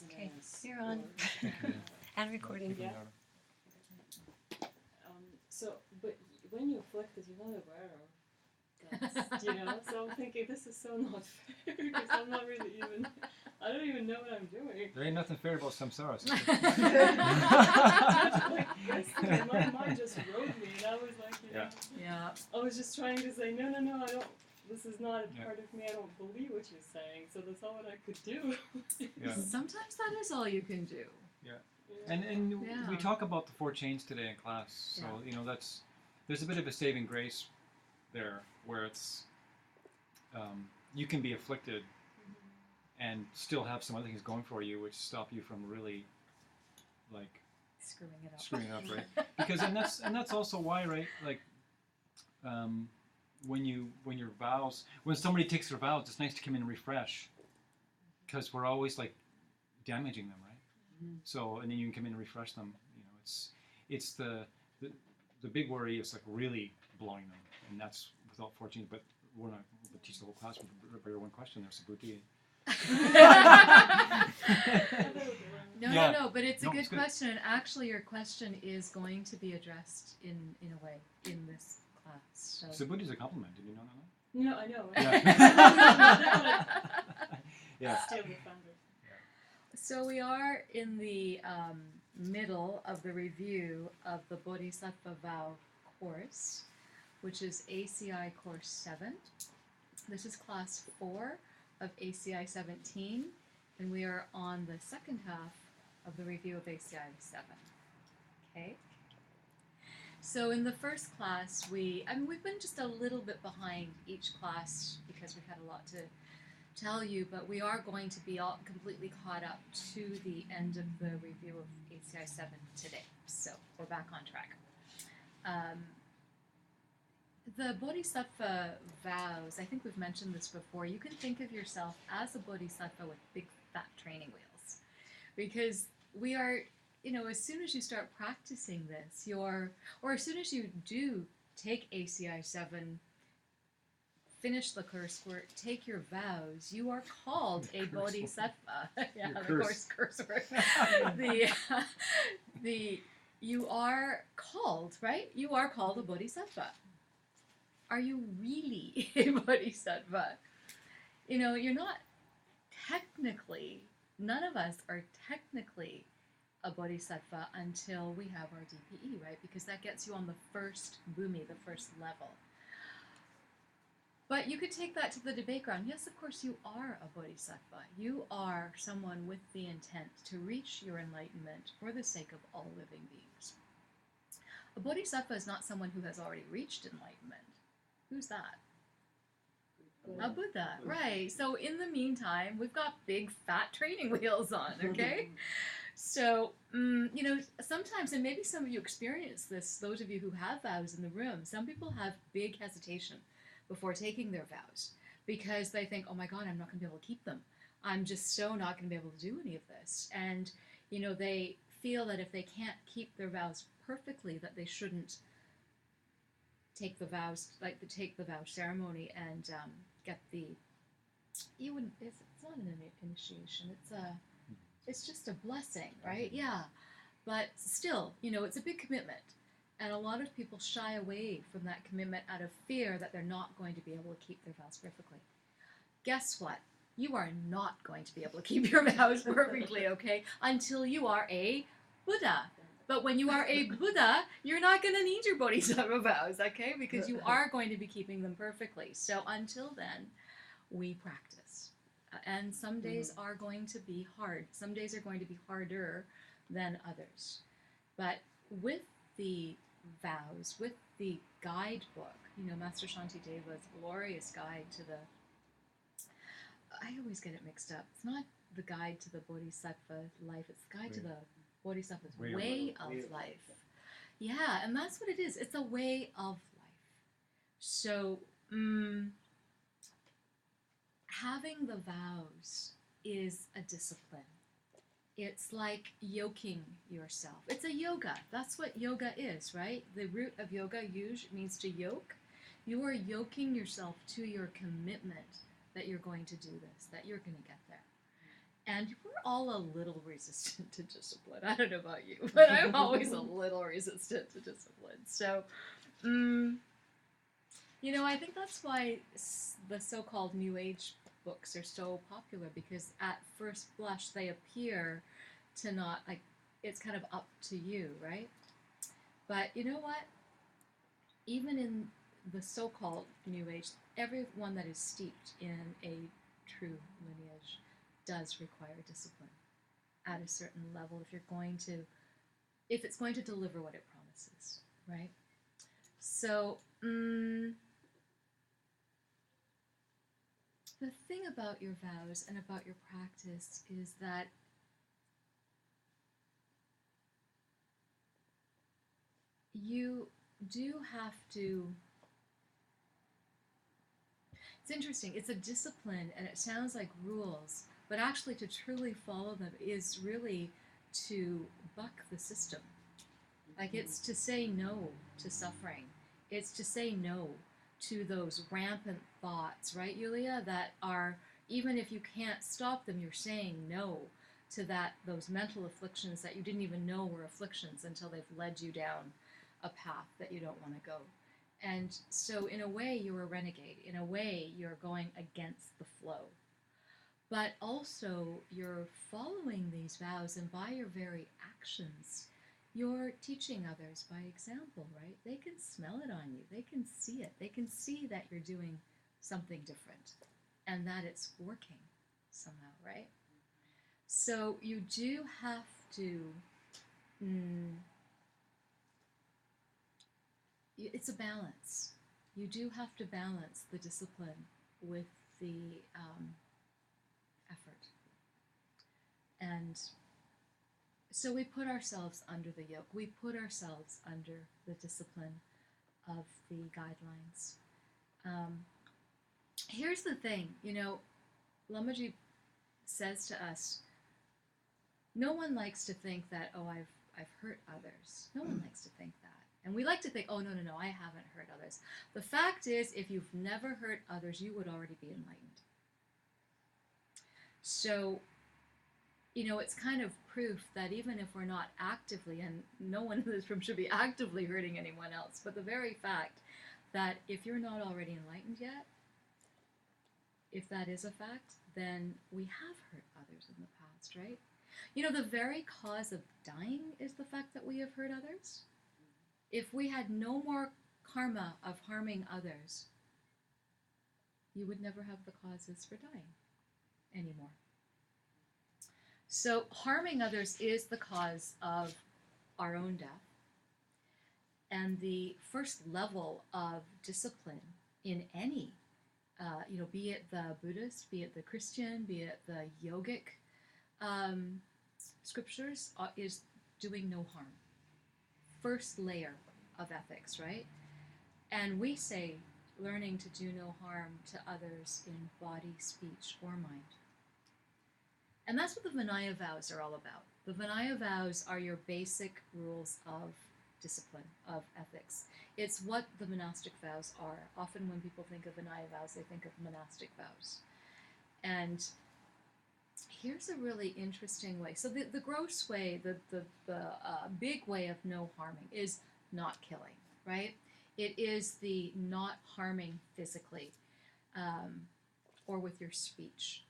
Okay, business. you're on. And recording. Yeah. So, but when you reflect it, you're not aware of that, So I'm thinking this is so not fair because I'm not really even. I don't even know what I'm doing. There ain't nothing fair about samsara. Like yesterday, my mind just rode me, and I was like, Yeah. I was just trying to say, no, I don't. This is not a part of me. I don't believe what you're saying. So that's all what I could do. Yeah. Sometimes that is all you can do. Yeah. And Yeah. we talk about the 4 chains today in class. So there's a bit of a saving grace there, where it's you can be afflicted and still have some other things going for you, which stop you from really like Screwing it up, right? Because and that's also why, right? Like when your vows, when somebody takes their vows, it's nice to come in and refresh, because we're always like damaging them, right? Mm-hmm. So and then you can come in and refresh them. It's the big worry is like really blowing them, and that's without 14. But we're not going to teach the whole class. But your one question there, Subhuti. No, but it's a good question, and actually your question is going to be addressed in a way in this class. So Subhuti is a compliment. Did you know that? No, I know. Yeah. Still the founder. So we are in the middle of the review of the Bodhisattva Vow course, which is ACI Course 7. This is class 4 of ACI 17, and we are on the second half of the review of ACI 7. Okay? So in the first class, we've been just a little bit behind each class because we've had a lot to tell you, but we are going to be all completely caught up to the end of the review of ACI 7 today. So we're back on track. The Bodhisattva vows, I think we've mentioned this before, you can think of yourself as a Bodhisattva with big fat training wheels. Because we are, as soon as you start practicing this, or as soon as you do take ACI 7, finish the curse word, take your vows, you are called a Bodhisattva. Yeah, the curse word. You are called, right? You are called a Bodhisattva. Are you really a Bodhisattva? You're not technically, none of us are technically a Bodhisattva until we have our DPE, right? Because that gets you on the first bhumi, the first level. But you could take that to the debate ground. Yes, of course, you are a Bodhisattva. You are someone with the intent to reach your enlightenment for the sake of all living beings. A Bodhisattva is not someone who has already reached enlightenment. Who's that? A Buddha, right. So in the meantime, we've got big fat training wheels on, okay? So, sometimes, and maybe some of you experience this, those of you who have vows in the room, some people have big hesitation before taking their vows because they think, oh my God, I'm not going to be able to keep them. I'm just so not going to be able to do any of this. And, they feel that if they can't keep their vows perfectly, that they shouldn't take the vows, take the vow ceremony and get the, it's not an initiation, it's just a blessing, right? Yeah, but still, it's a big commitment. And a lot of people shy away from that commitment out of fear that they're not going to be able to keep their vows perfectly. Guess what? You are not going to be able to keep your vows perfectly, okay? Until you are a Buddha. But when you are a Buddha, you're not going to need your Bodhisattva vows, okay? Because you are going to be keeping them perfectly. So until then, we practice. And some days are going to be hard. Some days are going to be harder than others. But with the vows, with the guidebook, Master Shantideva's glorious guide to the, I always get it mixed up. It's not the guide to the Bodhisattva life, it's the guide to the Bodhisattva's way of life. Yeah, and that's what it is. It's a way of life. So, having the vows is a discipline. It's like yoking yourself. It's a yoga. That's what yoga is, right? The root of yoga means to yoke. You are yoking yourself to your commitment that you're going to do this, that you're going to get there. And we're all a little resistant to discipline. I don't know about you, but I'm always a little resistant to discipline. So, I think that's why the so-called New Age books are so popular, because at first blush they appear to not, like, it's kind of up to you, right? But you know what? Even in the so-called New Age, everyone that is steeped in a true lineage does require discipline at a certain level if it's going to deliver what it promises, right? So, the thing about your vows and about your practice is that you do have to. It's interesting. It's a discipline, and it sounds like rules, but actually to truly follow them is really to buck the system. Like, it's to say no to suffering. It's to say no to those rampant thoughts, right, Yulia, that are, even if you can't stop them, you're saying no to those mental afflictions that you didn't even know were afflictions until they've led you down a path that you don't want to go. And so in a way, you're a renegade. In a way, you're going against the flow. But also, you're following these vows, and by your very actions, you're teaching others by example, right? They can smell it on you. They can see it. They can see that you're doing something different and that it's working somehow, right? So you do have to... it's a balance. You do have to balance the discipline with the effort. And so we put ourselves under the yoke. We put ourselves under the discipline of the guidelines. Here's the thing, Lamaji says to us, no one likes to think that, oh, I've hurt others. No one likes to think that. And we like to think, oh, no, I haven't hurt others. The fact is, if you've never hurt others, you would already be enlightened. So, it's kind of proof that even if we're not actively, and no one in this room should be actively hurting anyone else, but the very fact that if you're not already enlightened yet, if that is a fact, then we have hurt others in the past, right? The very cause of dying is the fact that we have hurt others. If we had no more karma of harming others, you would never have the causes for dying anymore. So harming others is the cause of our own death. And the first level of discipline in any, be it the Buddhist, be it the Christian, be it the yogic scriptures, is doing no harm. First layer of ethics, right? And we say learning to do no harm to others in body, speech, or mind. And that's what the Vinaya vows are all about. The Vinaya vows are your basic rules of discipline, of ethics. It's what the monastic vows are. Often when people think of Vinaya vows, they think of monastic vows. And here's a really interesting way. So the gross way, the big way of no harming is not killing, right? It is the not harming physically or with your speech.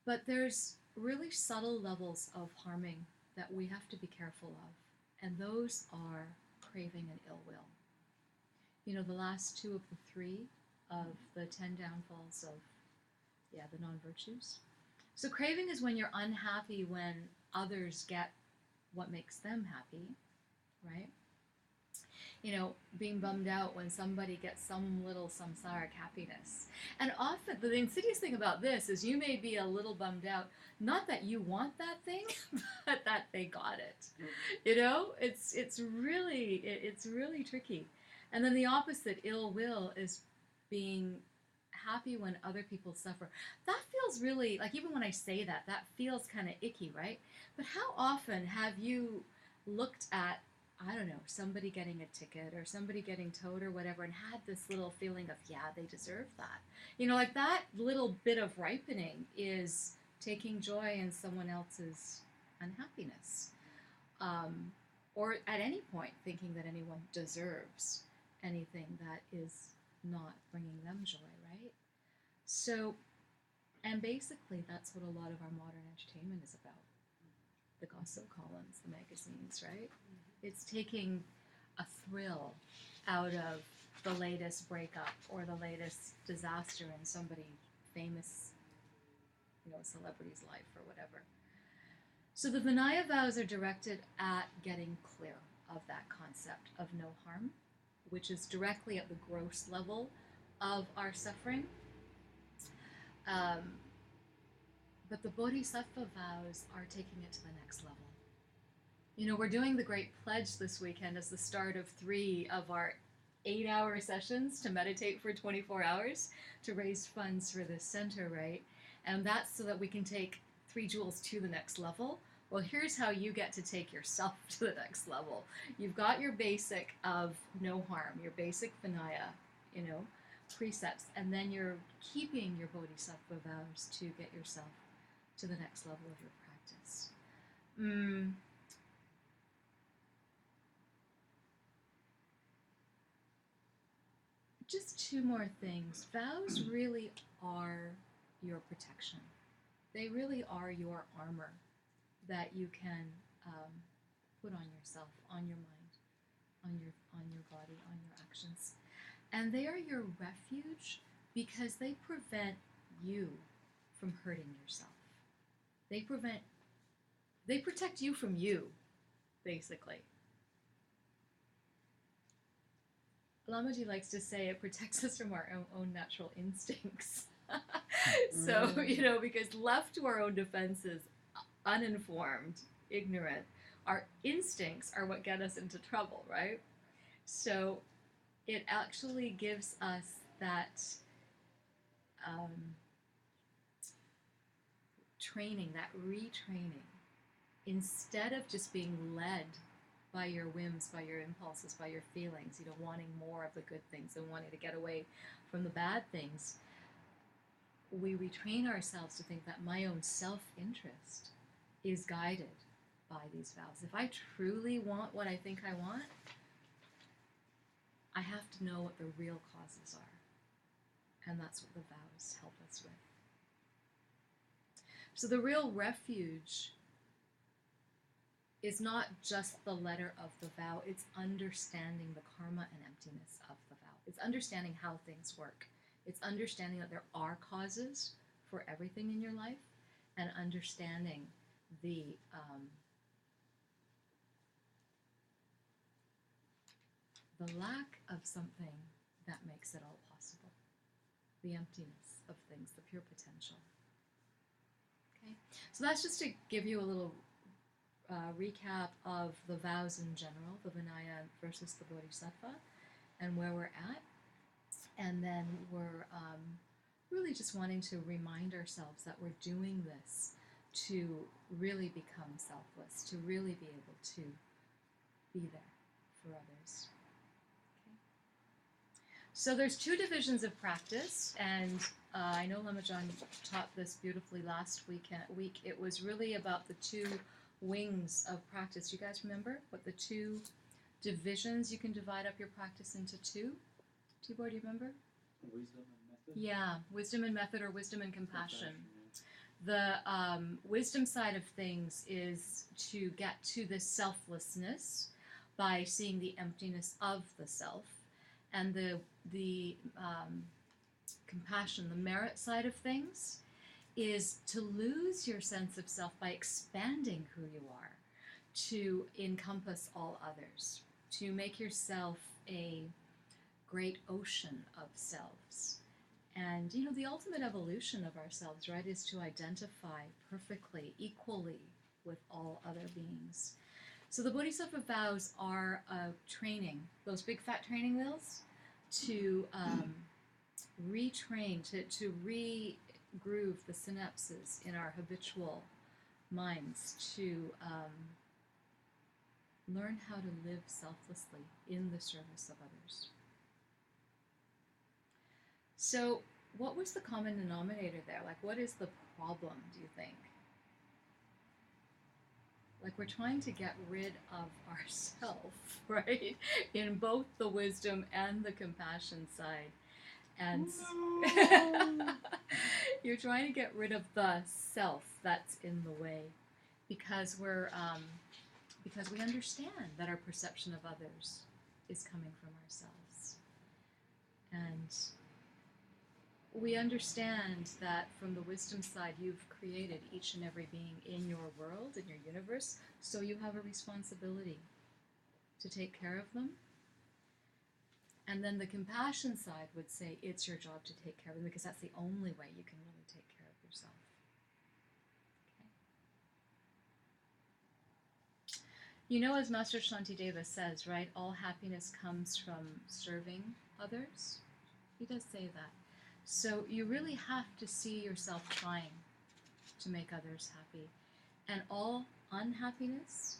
But there's really subtle levels of harming that we have to be careful of, and those are craving and ill will. The last two of the three of the 10 downfalls of, the non-virtues. So craving is when you're unhappy when others get what makes them happy, right? Being bummed out when somebody gets some little samsaric happiness. And often, the insidious thing about this is you may be a little bummed out, not that you want that thing, but that they got it. It's really tricky. And then the opposite, ill will, is being happy when other people suffer. That feels really, like, even when I say that feels kind of icky, right? But how often have you looked at, I don't know, somebody getting a ticket or somebody getting towed or whatever and had this little feeling of, yeah, they deserve that. Like that little bit of ripening is taking joy in someone else's unhappiness, or at any point thinking that anyone deserves anything that is not bringing them joy, right? So, and basically that's what a lot of our modern entertainment is about. The gossip columns, the magazines, right? It's taking a thrill out of the latest breakup or the latest disaster in somebody famous, celebrity's life or whatever. So the Vinaya vows are directed at getting clear of that concept of no harm, which is directly at the gross level of our suffering. But the Bodhisattva vows are taking it to the next level. We're doing the Great Pledge this weekend as the start of 3 of our 8-hour sessions to meditate for 24 hours to raise funds for this center, right? And that's so that we can take 3 jewels to the next level. Well, here's how you get to take yourself to the next level. You've got your basic of no harm, your basic Vinaya, precepts, and then you're keeping your Bodhisattva vows to get yourself to the next level of your practice. Just 2 more things. Vows really are your protection. They really are your armor that you can put on yourself, on your mind, on your body, on your actions. And they are your refuge because they prevent you from hurting yourself. They protect you from you, basically. Lamaji likes to say it protects us from our own natural instincts. So, because left to our own defenses, uninformed, ignorant, our instincts are what get us into trouble, right? So it actually gives us that training, that retraining, instead of just being led by your whims, by your impulses, by your feelings, wanting more of the good things and wanting to get away from the bad things. We retrain ourselves to think that my own self-interest is guided by these vows. If I truly want what I think I want, I have to know what the real causes are. And that's what the vows help us with. So the real refuge is not just the letter of the vow, it's understanding the karma and emptiness of the vow. It's understanding how things work. It's understanding that there are causes for everything in your life, and understanding the lack of something that makes it all possible. The emptiness of things, the pure potential. Okay, so that's just to give you a little recap of the vows in general, the Vinaya versus the Bodhisattva, and where we're at. And then we're really just wanting to remind ourselves that we're doing this to really become selfless, to really be able to be there for others. Okay. So there's 2 divisions of practice, and I know Lama John taught this beautifully last week. It was really about the 2 wings of practice. You guys remember what the 2 divisions? You can divide up your practice into 2. Tibor, do you remember? Wisdom and method? Yeah, wisdom and method, or wisdom and compassion. The wisdom side of things is to get to this selflessness by seeing the emptiness of the self. And the compassion, the merit side of things, is to lose your sense of self by expanding who you are, to encompass all others, to make yourself a great ocean of selves. And the ultimate evolution of ourselves, right, is to identify perfectly, equally with all other beings. So the Bodhisattva vows are a training, those big fat training wheels, to retrain, to re-groove the synapses in our habitual minds, to learn how to live selflessly in the service of others. So what was the common denominator there? Like, what is the problem, do you think? Like we're trying to get rid of ourself, right? In both the wisdom and the compassion side. And you're trying to get rid of the self that's in the way because because we understand that our perception of others is coming from ourselves. And we understand that from the wisdom side, you've created each and every being in your world, in your universe, so you have a responsibility to take care of them. And then the compassion side would say it's your job to take care of them because that's the only way you can really take care of yourself. Okay. You know, as Master Shantideva says, right, all happiness comes from serving others. He does say that. So you really have to see yourself trying to make others happy. And all unhappiness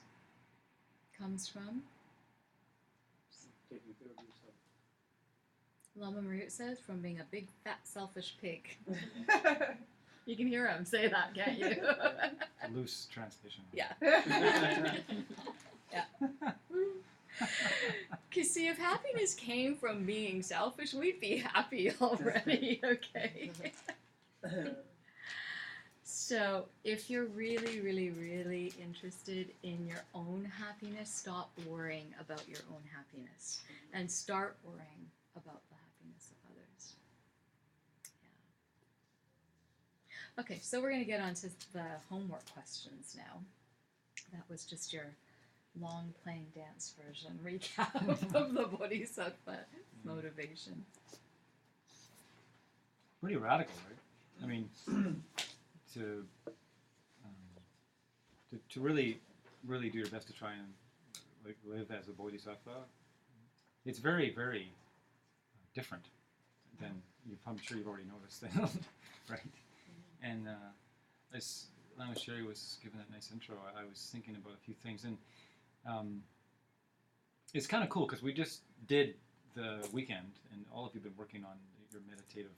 comes from, Taking care of yourself. Lama Marut says, from being a big, fat, selfish pig. You can hear him say that, can't you? Loose translation. Yeah. Yeah. Because see, if happiness came from being selfish, we'd be happy already, okay? So if you're really, really, really interested in your own happiness, stop worrying about your own happiness and start worrying about the happiness of others. Yeah. Okay, so we're going to get on to the homework questions now. That was just your long playing dance version recap of the Bodhisattva motivation. Pretty radical, right? I mean, to really do your best to try and like live as a bodhisattva, it's very, very different than I'm sure you've already noticed that, right? And as Lama Sherri was giving that nice intro, I was thinking about a few things, and it's kind of cool because we just did the weekend, and all of you have been working on your meditative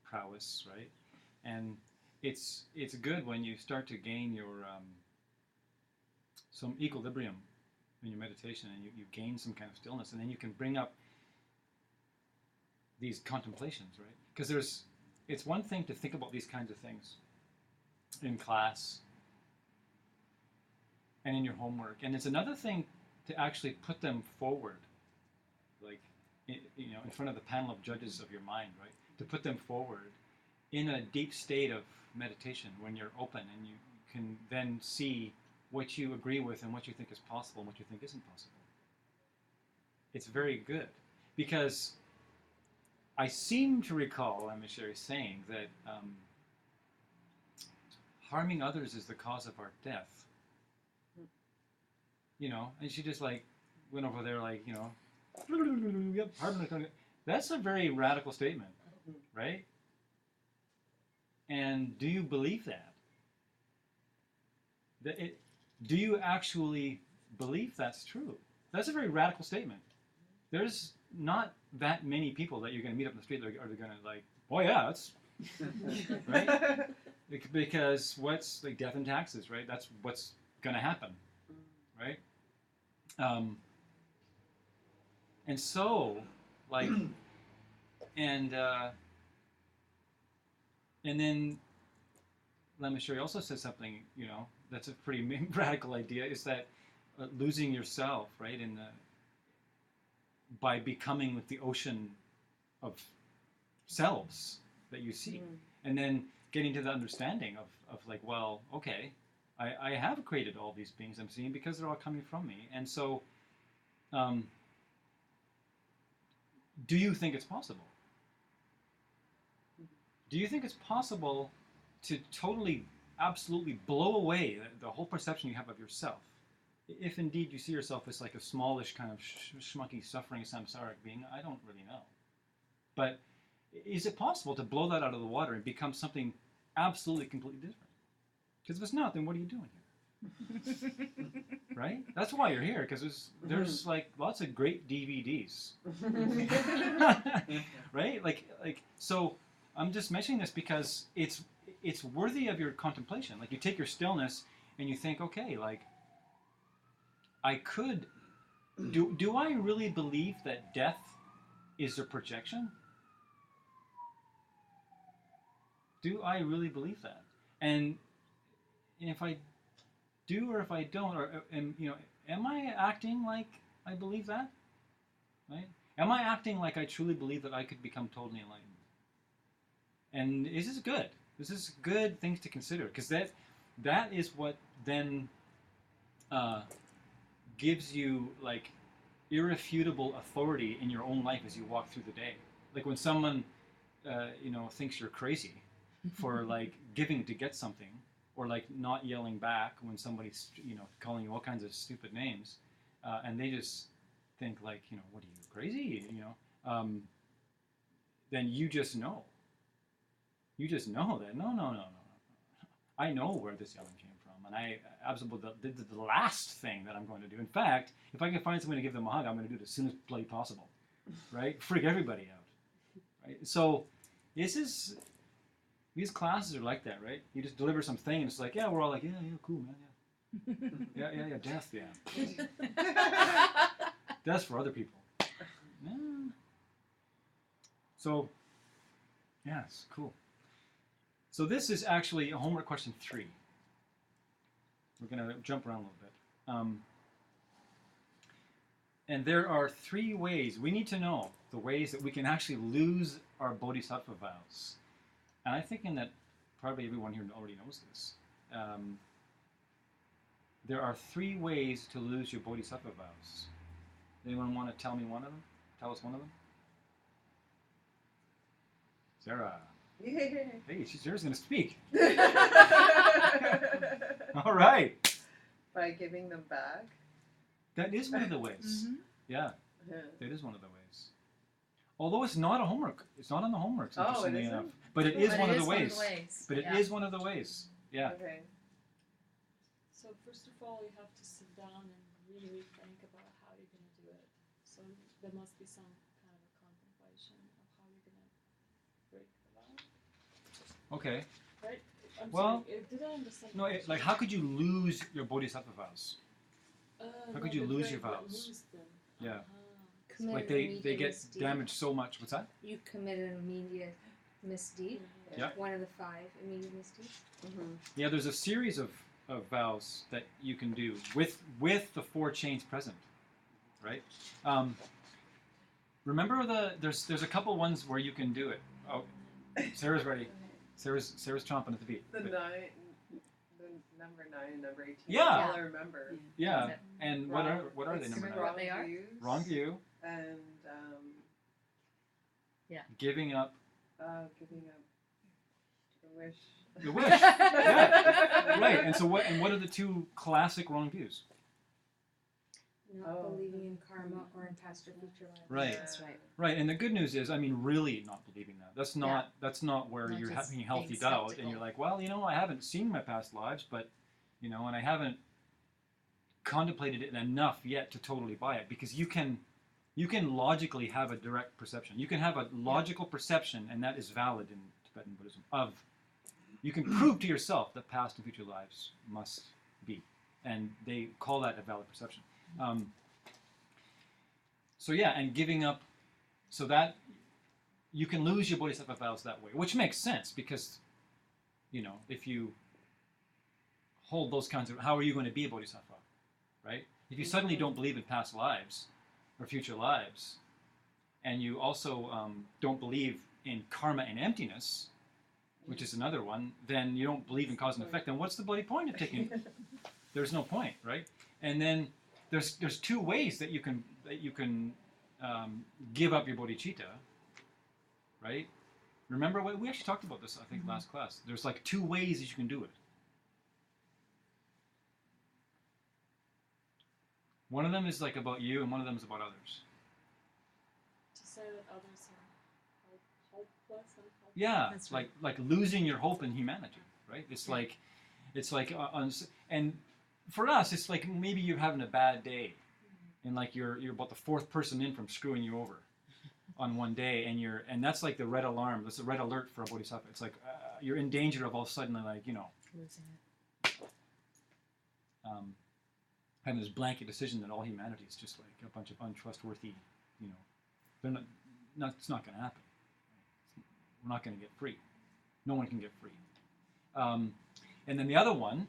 prowess, right? And it's good when you start to gain your some equilibrium in your meditation, and you gain some kind of stillness, and then you can bring up these contemplations, right? Because it's one thing to think about these kinds of things in class and in your homework, and it's another thing to actually put them forward, like in front of the panel of judges of your mind, right? To put them forward in a deep state of meditation when you're open, and you can then see what you agree with and what you think is possible and what you think isn't possible. It's very good, because I seem to recall Lama Sherri saying that harming others is the cause of our death. And she just like went over there like, yep, that's a very radical statement, right? And do you believe that? Do you actually believe that's true? That's a very radical statement. There's not that many people that you're going to meet up in the street that are going to like, oh yeah, that's right? Because what's like death and taxes, right? That's what's going to happen, right? And so, like, and then Lama Sherri also says something, that's a pretty radical idea, is that losing yourself, right, by becoming with the ocean of selves that you see, and then getting to the understanding of like, well, okay, I have created all these beings I'm seeing because they're all coming from me, and so, do you think it's possible? Do you think it's possible to totally, absolutely blow away the whole perception you have of yourself, if indeed you see yourself as like a smallish kind of schmucky, suffering samsaric being? I don't really know. But is it possible to blow that out of the water and become something absolutely, completely different? Because if it's not, then what are you doing here? Right? That's why you're here, because there's like lots of great DVDs. Right? Like so I'm just mentioning this because it's it's worthy of your contemplation. Like you take your stillness and you think, okay, like I could do I really believe that death is a projection? Do I really believe that? And if I do or if I don't, or am I acting like I believe that? Right? Am I acting like I truly believe that I could become totally enlightened? And this is good. This is good things to consider, because that is what then gives you like irrefutable authority in your own life as you walk through the day. Like when someone thinks you're crazy for like giving to get something, or like not yelling back when somebody's calling you all kinds of stupid names, and they just think like, what are you, crazy? Then you just know. You just know that no. I know where this yelling came from, and I absolutely did the last thing that I'm going to do. In fact, if I can find someone to give them a hug, I'm going to do it as soon as bloody possible, right? Freak everybody out, right? So these classes are like that, right? You just deliver something, and it's like, yeah, we're all like, yeah, cool, man, yeah, yeah, death, yeah. That's for other people. Yeah. So, yes, cool. So this is actually a homework question 3. We're going to jump around a little bit. And there are 3 ways. We need to know the ways that we can actually lose our Bodhisattva vows. And I'm thinking that probably everyone here already knows this. There are 3 ways to lose your Bodhisattva vows. Anyone want to tell me one of them? Tell us one of them? Sarah. Hey, Sarah's going to speak. All right. By giving them back? That is one of the ways. Mm-hmm. Yeah, that is one of the ways. Although it's not a homework. It's not on the homework, interestingly enough. But it is one of the ways. But it is one of the ways. Yeah. Okay. So first of all, you have to sit down and really think about how you're going to do it. So there must be some kind of a contemplation of how you're going to break the vow. Okay. Right? I'm Well, sorry, did I understand? No, like how could you lose your Bodhisattva vows? How could you lose your vows? Lose them. Yeah. Commit Like an they immediate get misdeed. damaged so much. What's that? You commit an immediate misdeed. Yeah. One of the 5 immediate misdeeds. Mm-hmm. Yeah, there's a series of vows that you can do with the 4 chains present, right? Remember there's a couple ones where you can do it. Oh, Sarah's ready. Sarah's chomping at the beat. The But- number 9 and number 18. Yeah. That's all I remember. Yeah, and what are they? It's Number Remember 9? what they are? views Wrong view, And giving up giving up the wish. the wish. Yeah, right. And so what are the 2 classic wrong views? Not Oh. believing in karma or in past or future lives. Right. That's right. Right, and the good news is, I mean, really not believing that. That's not where Not you're just having healthy being doubt, and skeptical. you're like, well, I haven't seen my past lives, but, and I haven't contemplated it enough yet to totally buy it, because you can logically have a direct perception. You can have a logical perception, and that is valid in Tibetan Buddhism. You can prove to yourself that past and future lives must be, and they call that a valid perception. So yeah, and giving up, so that you can lose your Bodhisattva vows that way, which makes sense, because, if you hold those kinds of, how are you going to be a Bodhisattva, right? If you suddenly don't believe in past lives or future lives, and you also don't believe in karma and emptiness, which is another one, then you don't believe in cause and effect, then what's the bloody point of taking? There's no point, right? And then there's 2 ways that you can give up your bodhicitta, right? Remember, we actually talked about this, I think, last class. There's like 2 ways that you can do it. One of them is like about you, and one of them is about others. To say that others are hopeless and helpless. Yeah, That's right. like losing your hope in humanity, right? It's like, and for us, it's like maybe you're having a bad day, and like you're about the 4th person in from screwing you over on one day, and that's like the red alarm. That's a red alert for a bodhisattva. It's like you're in danger of all of a sudden, like, you know, Losing it. having this blanket decision that all humanity is just like a bunch of untrustworthy, you know, they're not it's not going to happen. We're not going to get free. No one can get free. And then the other one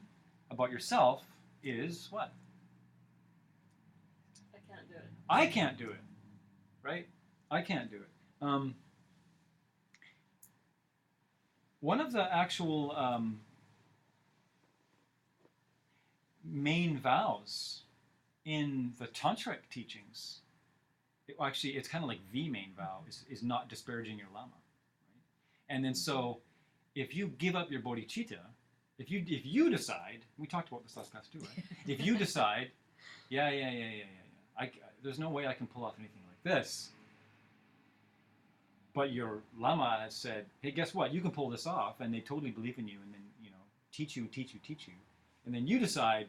about yourself is what? I can't do it. I can't do it, right? I can't do it. One of the actual main vows in the tantric teachings, actually, it's kind of like the main vow, is not disparaging your lama. Right? And then so, if you give up your bodhicitta, if you decide, we talked about this last class too, right? If you decide, yeah, there's no way I can pull off anything like this. But your lama has said, hey, guess what? You can pull this off, and they totally believe in you, and then, you know, teach you, and then you decide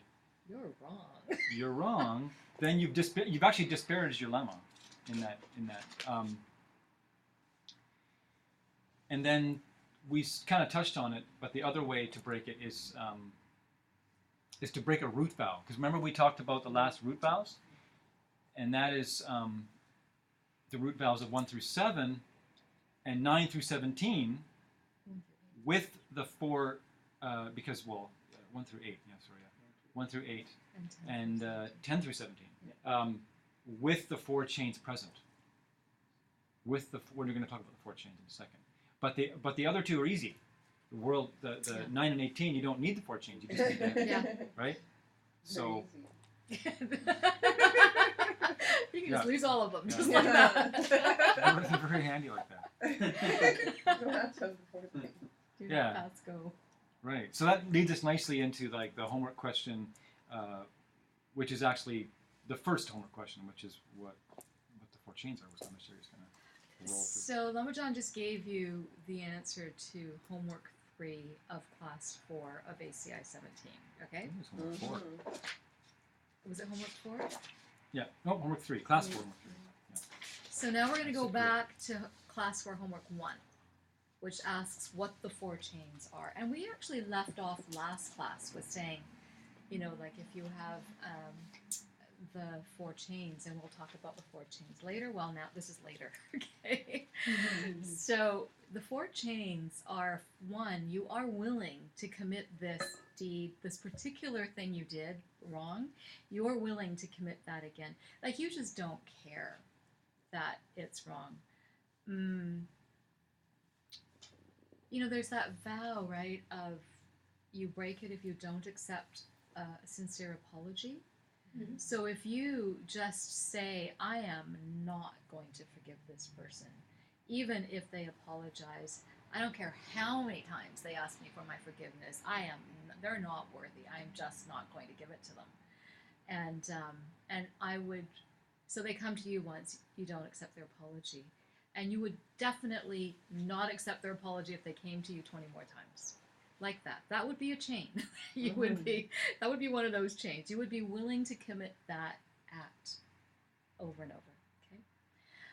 You're wrong. you're wrong. Then you've actually disparaged your lama in that. And then we kind of touched on it, but the other way to break it is to break a root vow. Because remember we talked about the last root vows, and that is the root vows of 1 through 7 and 9 through 17, with the 4 because 1 through 8, 1 through 8 and 10 through 17, with the 4 chains present. We're going to talk about the 4 chains in a second. But the other 2 are easy. The 9 and 18, you don't need the 4 chains. You just need that, Yeah. right? So You can just Yeah. lose all of them, Yeah. just like that. they're very handy like that. Do Yeah. not pass go. Right. So that leads us nicely into like the homework question, which is actually the first homework question, which is what the 4 chains are. Which I'm sure is going to roll through. So Lumberjohn just gave you the answer to homework 3 of class 4 of ACI 17. Okay? It's homework 4. Was it homework 4? Yeah. No, homework 3. Class 4 homework 3. So now we're going to go That's back to class 4 homework 1, which asks what the 4 chains are. And we actually left off last class with saying, you know, like if you have the 4 chains, and we'll talk about the 4 chains later. Well, now this is later, okay? So the 4 chains are, 1, you are willing to commit this deed, this particular thing you did wrong, you're willing to commit that again. Like you just don't care that it's wrong. You know, there's that vow, right, of you break it if you don't accept a sincere apology. Mm-hmm. So if you just say, I am not going to forgive this person, even if they apologize, I don't care how many times they ask me for my forgiveness, they're not worthy, I'm just not going to give it to them. And I would, so they come to you once, you don't accept their apology. And you would definitely not accept their apology if they came to you 20 more times. Like that. That would be a chain. That would be one of those chains. You would be willing to commit that act over and over. Okay?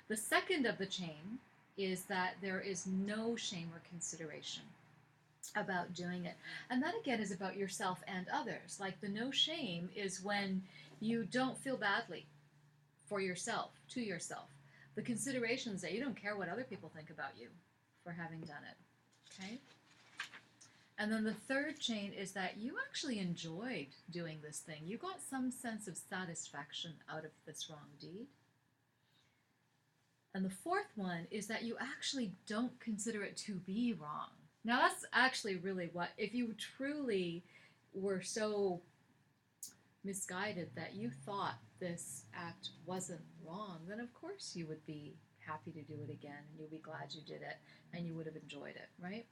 The second of the chain is that there is no shame or consideration about doing it. And that again is about yourself and others. Like the no shame is when you don't feel badly for yourself, to yourself. The considerations that you don't care what other people think about you for having done it. Okay? And then the third chain is that you actually enjoyed doing this thing. You got some sense of satisfaction out of this wrong deed. And the fourth one is that you actually don't consider it to be wrong. Now that's actually really what, if you truly were so misguided that you thought this act wasn't wrong, then of course you would be happy to do it again, and you'll be glad you did it, and you would have enjoyed it, right?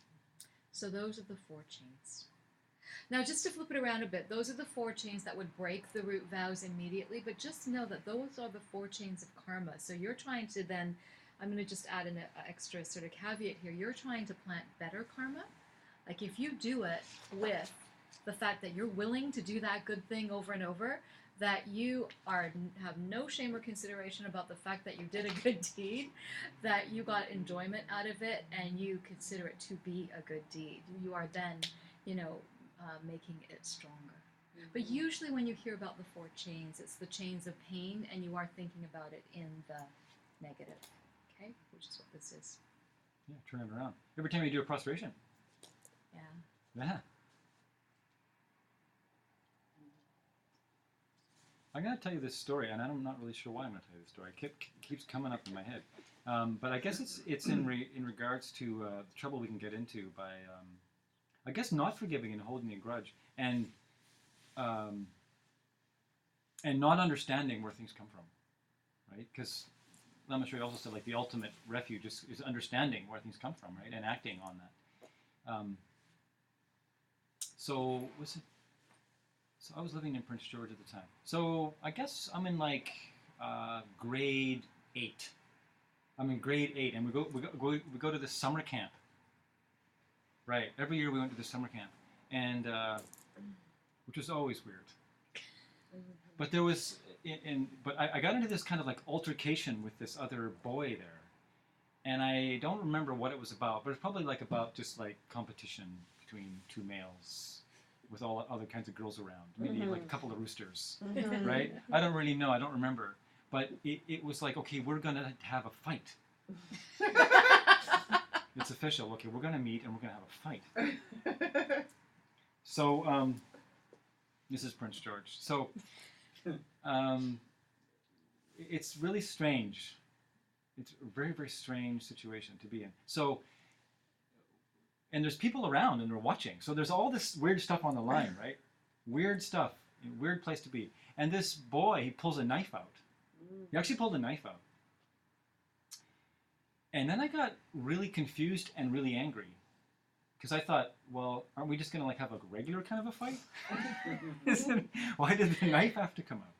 So those are the 4 chains. Now just to flip it around a bit, those are the 4 chains that would break the root vows immediately, but just know that those are the 4 chains of karma. So you're trying to then, I'm going to just add an extra sort of caveat here, you're trying to plant better karma. Like if you do it with the fact that you're willing to do that good thing over and over, that you have no shame or consideration about the fact that you did a good deed, that you got enjoyment out of it, and you consider it to be a good deed. You are then, making it stronger. But usually when you hear about the 4 chains, it's the chains of pain, and you are thinking about it in the negative, okay? Which is what this is. Yeah, turn it around. Every time you do a prostration. Yeah. Yeah. I'm going to tell you this story, and I'm not really sure why I'm going to tell you this story. It keeps coming up in my head. But I guess it's in regards to the trouble we can get into by, I guess, not forgiving and holding a grudge, and not understanding where things come from, right? Because Lama Sherri also said, like, the ultimate refuge is understanding where things come from, right, and acting on that. So I was living in Prince George at the time. So I guess I'm in like grade 8. I'm in grade 8, and we go to this summer camp. Right. Every year we went to this summer camp, and which was always weird. But there was, but I got into this kind of like altercation with this other boy there, and I don't remember what it was about, but it's probably like about just like competition between 2 males with all other kinds of girls around, maybe like a couple of roosters, right? I don't really know, I don't remember, but it was like, okay, we're gonna have a fight. It's official. Okay, we're gonna meet and we're gonna have a fight. So this is Prince George. So it's really strange. It's a very, very strange situation to be in. So, and there's people around and they're watching. So there's all this weird stuff on the line, right? Weird stuff. Weird place to be. And this boy, he pulls a knife out. He actually pulled a knife out. And then I got really confused and really angry. Because I thought, well, aren't we just going to like have a regular kind of a fight? Why did the knife have to come out?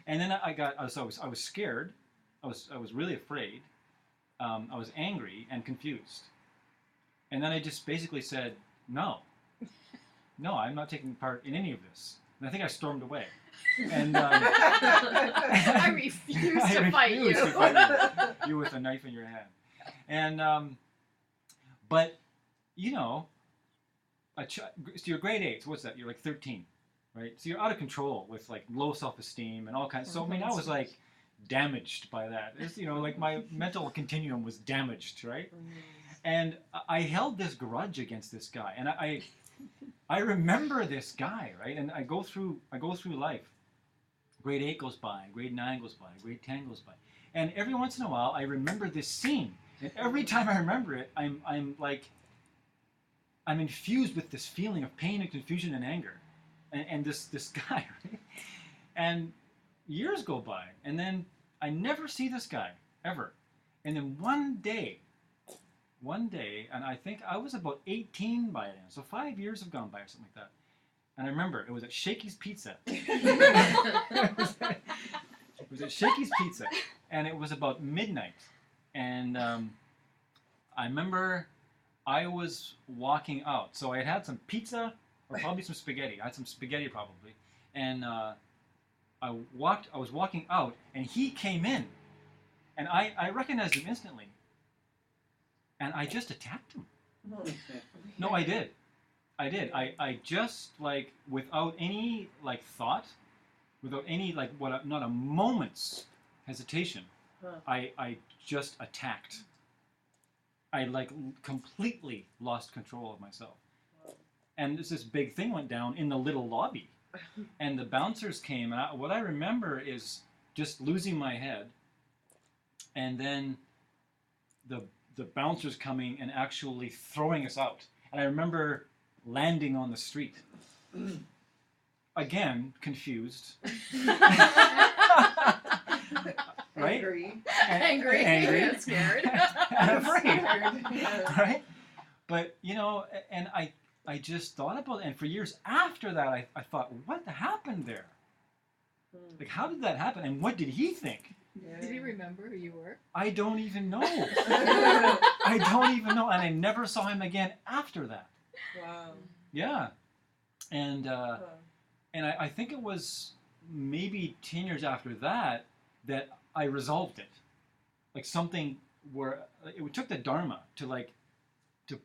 And then I was scared. I was really afraid. I was angry and confused. And then I just basically said, no, I'm not taking part in any of this. And I think I stormed away. And I refuse to fight you. You with a knife in your hand. And but so you're grade 8. So what's that? You're like 13, right? So you're out of control with like low self-esteem and all kinds. So I mean, I was like damaged by that. It's, like my mental continuum was damaged, right? And I held this grudge against this guy, and I remember this guy, right? And I go through life. Grade 8 goes by, grade 9 goes by, grade 10 goes by, and every once in a while I remember this scene, and every time I remember it, I'm infused with this feeling of pain and confusion and anger, and this guy, right? And years go by, and then I never see this guy ever, and then one day, and I think I was about 18 by then, so 5 years have gone by or something like that. And I remember it was at Shakey's Pizza. It was at Shakey's Pizza, and it was about midnight. And I remember I was walking out. So I had some pizza, or probably some spaghetti. I had some spaghetti probably, and I was walking out, and he came in, and I recognized him instantly. And I just attacked him. No, I did. I just, like, without any, like, thought, without any, like, not a moment's hesitation, I just attacked. I, like, completely lost control of myself. And this big thing went down in the little lobby. And the bouncers came, and what I remember is just losing my head, and then the bouncers coming and actually throwing us out. And I remember landing on the street. Again, confused. Right? Angry. And scared. And afraid. Right? But, and I just thought about it. And for years after that, I thought, what happened there? Like, how did that happen? And what did he think? Did he remember who you were? I don't even know. I don't even know. And I never saw him again after that. Wow. Yeah. And I think it was maybe 10 years after that that I resolved it. Like something where it took the Dharma to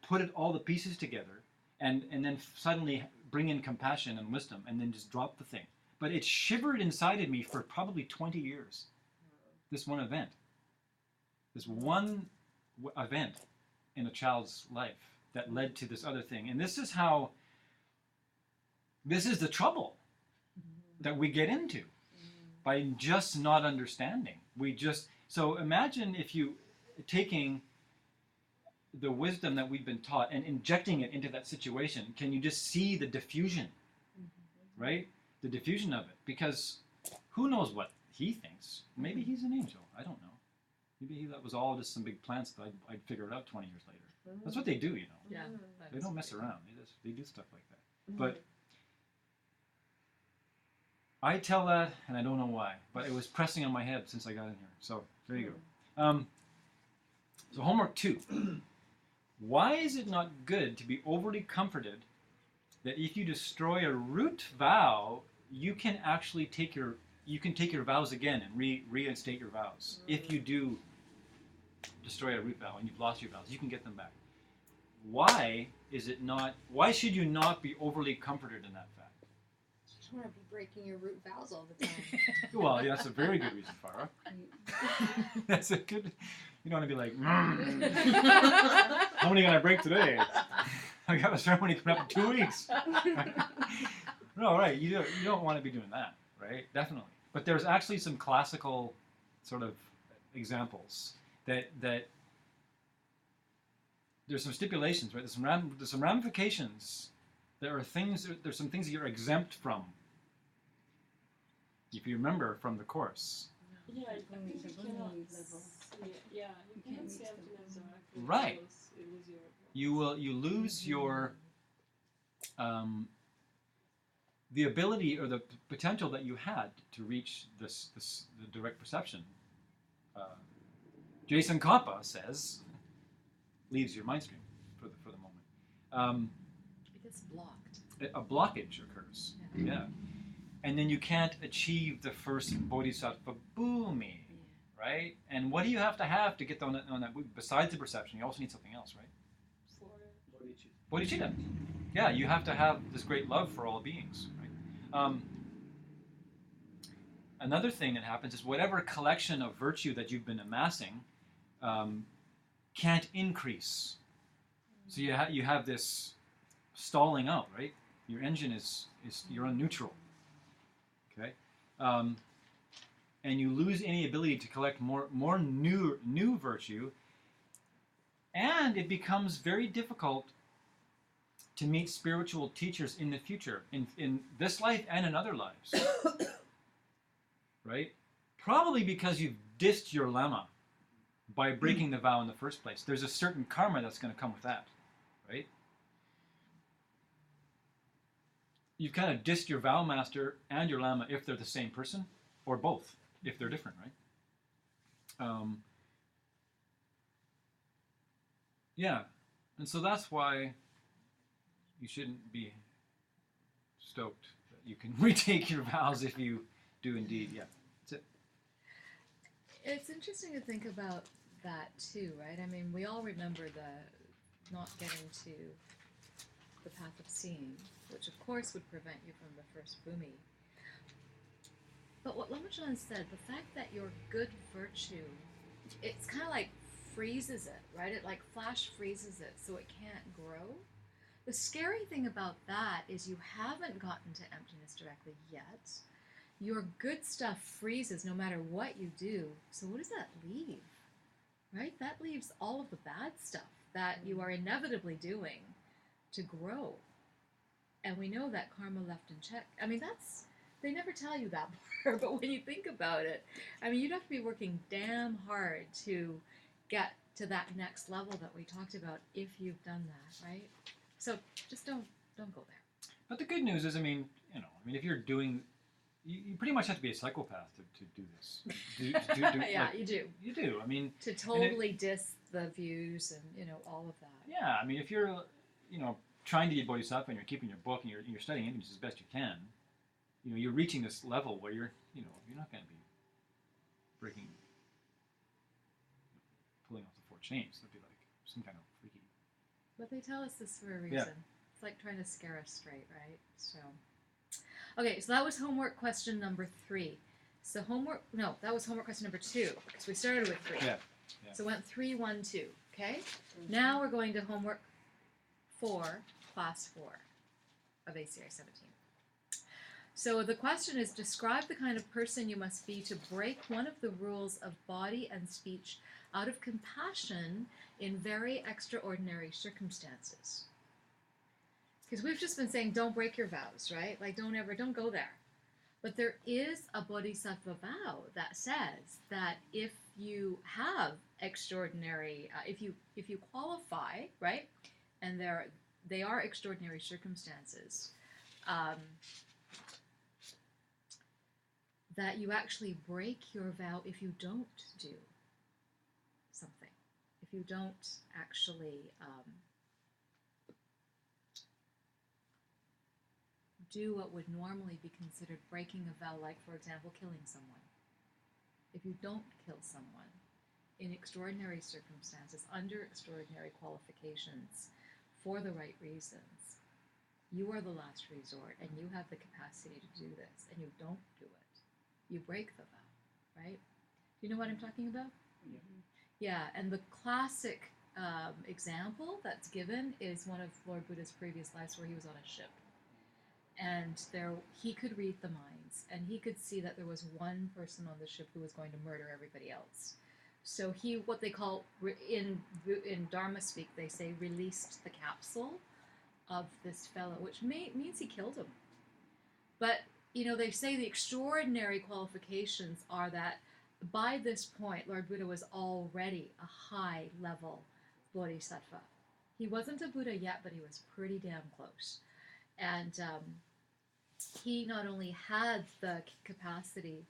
put all the pieces together and then suddenly bring in compassion and wisdom and then just drop the thing. But it shivered inside of me for probably 20 years. This one event. This one event in a child's life that led to this other thing. And this is the trouble that we get into by just not understanding. So imagine if you taking the wisdom that we've been taught and injecting it into that situation. Can you just see the diffusion, right? The diffusion of it. Because who knows what he thinks? Maybe he's an angel. I don't know. Maybe that was all just some big plans that I'd figure it out 20 years later. That's what they do, you know. Yeah. They don't mess around. They do stuff like that. But I tell that, and I don't know why, but it was pressing on my head since I got in here. So there you go. So homework 2. Why is it not good to be overly comforted that if you destroy a root vow, you can actually take your vows again and reinstate your vows? If you do destroy a root vow and you've lost your vows, you can get them back. Why should you not be overly comforted in that fact? You don't want to be breaking your root vows all the time. Well, yeah, that's a very good reason, Farah. That's a good. You don't want to be like, how many can I break today? I got a ceremony coming up in 2 weeks. No, right? You don't want to be doing that, right? Definitely. But there's actually some classical sort of examples that there's some stipulations, right? There's some ramifications. There's some things that you're exempt from. If you remember from the course. Yeah, I think you cannot you can't see emptiness directly. Right. You lose your You lose your the ability or the potential that you had to reach the direct perception. Jason Kappa says, leaves your mind stream for the moment. It gets blocked. A blockage occurs. Yeah. And then you can't achieve the first Bodhisattva bhumi, right? And what do you have to get on that? Besides the perception, you also need something else, right? Bodhicitta. Yeah, you have to have this great love for all beings, right? Another thing that happens is whatever collection of virtue that you've been amassing can't increase. So you have this stalling out, right? Your engine you're on neutral. Okay, and you lose any ability to collect more new virtue, and it becomes very difficult to meet spiritual teachers in the future, in this life and in other lives. Right? Probably because you've dissed your lama by breaking the vow in the first place. There's a certain karma that's going to come with that, right? You've kind of dissed your vow master and your lama if they're the same person, or both, if they're different, right? Yeah, and so that's why you shouldn't be stoked that you can retake your vows if you do indeed. Yeah, that's it. It's interesting to think about that too, right? I mean, we all remember the not getting to the path of seeing, which of course would prevent you from the first bhumi. But what Lama Chan said, the fact that your good virtue, it's kind of like freezes it, right? It like flash freezes it so it can't grow. The scary thing about that is you haven't gotten to emptiness directly yet. Your good stuff freezes no matter what you do. So what does that leave? Right? That leaves all of the bad stuff that you are inevitably doing to grow. And we know that karma left in check. I mean, they never tell you that part, but when you think about it, I mean, you'd have to be working damn hard to get to that next level that we talked about if you've done that, right? So just don't go there. But the good news is, I mean, if you're doing, you pretty much have to be a psychopath to do this. Yeah, you do. You do. I mean, to totally diss the views and all of that. Yeah, I mean, if you're, trying to be Bodhisattva and you're keeping your book and you're studying English as best you can, you're reaching this level where you're not going to be pulling off the four chains. That'd be like some kind of freaky. But they tell us this for a reason. Yeah. It's like trying to scare us straight, right? So, okay, so that was homework question number 3. So that was homework question number 2, because we started with 3. Yeah. So went 3, 1, 2, okay? Now we're going to homework 4, class 4 of ACI 17. So the question is, describe the kind of person you must be to break one of the rules of body and speech out of compassion in very extraordinary circumstances. Because we've just been saying, don't break your vows, right? Like, don't go there. But there is a Bodhisattva vow that says that if you have extraordinary, if you qualify, right, and they are extraordinary circumstances, that you actually break your vow if you don't do something, if you don't actually do what would normally be considered breaking a vow, like, for example, killing someone. If you don't kill someone in extraordinary circumstances, under extraordinary qualifications, for the right reasons, you are the last resort and you have the capacity to do this, and you don't do it, you break the vow, right? Do you know what I'm talking about? Yeah. Yeah, and the classic example that's given is one of Lord Buddha's previous lives where he was on a ship. And he could read the minds, and he could see that there was one person on the ship who was going to murder everybody else. So he, what they call, in Dharma speak, they say, released the capsule of this fellow, which means he killed him. But, they say the extraordinary qualifications are that by this point, Lord Buddha was already a high-level Bodhisattva. He wasn't a Buddha yet, but he was pretty damn close. And he not only had the capacity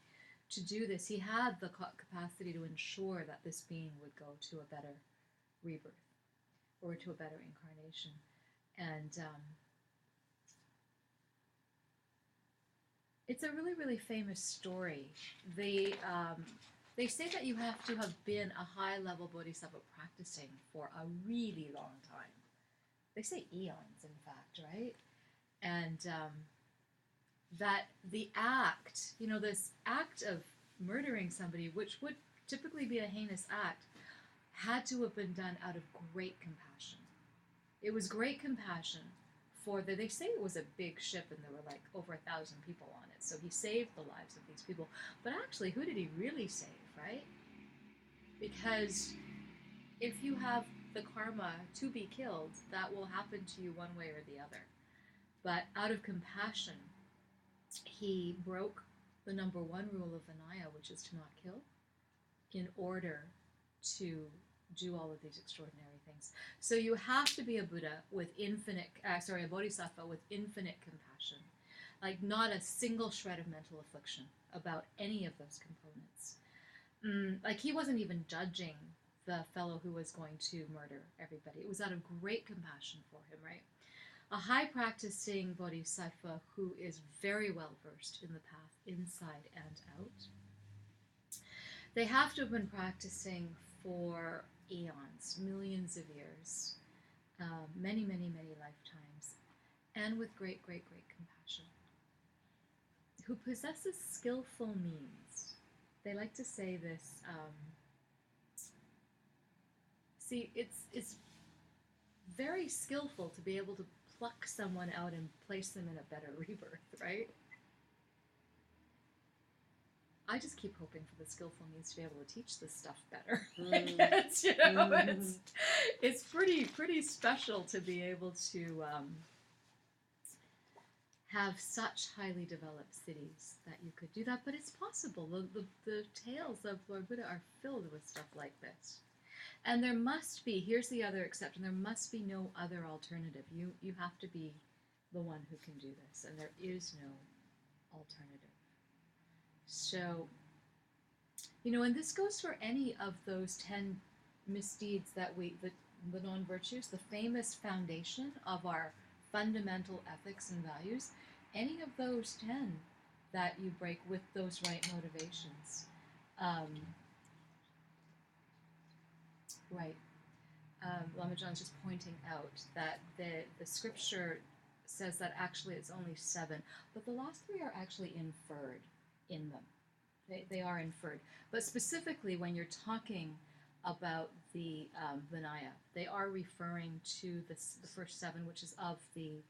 to do this, he had the capacity to ensure that this being would go to a better rebirth or to a better incarnation. And it's a really, really famous story. They say that you have to have been a high-level Bodhisattva practicing for a really long time. They say eons, in fact, right? And that the act, this act of murdering somebody, which would typically be a heinous act, had to have been done out of great compassion. It was great compassion for they say it was a big ship and there were like over 1,000 people on it. So he saved the lives of these people. But actually, who did he really save, right? Because if you have the karma to be killed, that will happen to you one way or the other. But out of compassion, he broke the number 1 rule of Vinaya, which is to not kill, in order to do all of these extraordinary things. So you have to be a Buddha with a Bodhisattva with infinite compassion, like not a single shred of mental affliction about any of those components. Like he wasn't even judging the fellow who was going to murder everybody. It was out of great compassion for him, right? A high practicing Bodhisattva who is very well versed in the path inside and out. They have to have been practicing for eons, millions of years, many, many, many lifetimes, and with great, great, great compassion. Who possesses skillful means. They like to say this. It's very skillful to be able to pluck someone out and place them in a better rebirth, right? I just keep hoping for the skillful means to be able to teach this stuff better. It's pretty special to be able to have such highly developed cities that you could do that, but it's possible. The tales of Lord Buddha are filled with stuff like this. And there must be, here's the other exception, there must be no other alternative. You have to be the one who can do this, and there is no alternative. So, and this goes for any of those 10 misdeeds that the non-virtues, the famous foundation of our fundamental ethics and values, any of those 10 that you break with those right motivations. Right. Lama John's just pointing out that the scripture says that actually it's only 7, but the last 3 are actually inferred in them. They are inferred. But specifically when you're talking about the Vinaya, they are referring to the first 7, which is of the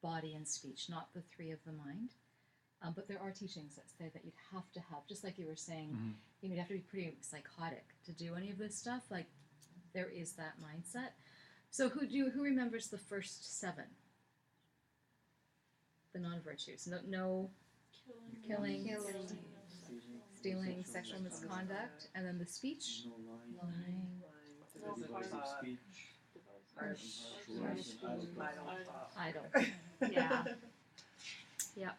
body and speech, not the 3 of the mind. But there are teachings that say that you'd have to have, just like you were saying, you'd have to be pretty psychotic to do any of this stuff. Like, there is that mindset. So who remembers the first 7? The non-virtues. No killing, stealing, sexual misconduct, and then the speech. No lying. No Divisive harsh. speech. Harsh thought. Idle. Yeah. Yeah.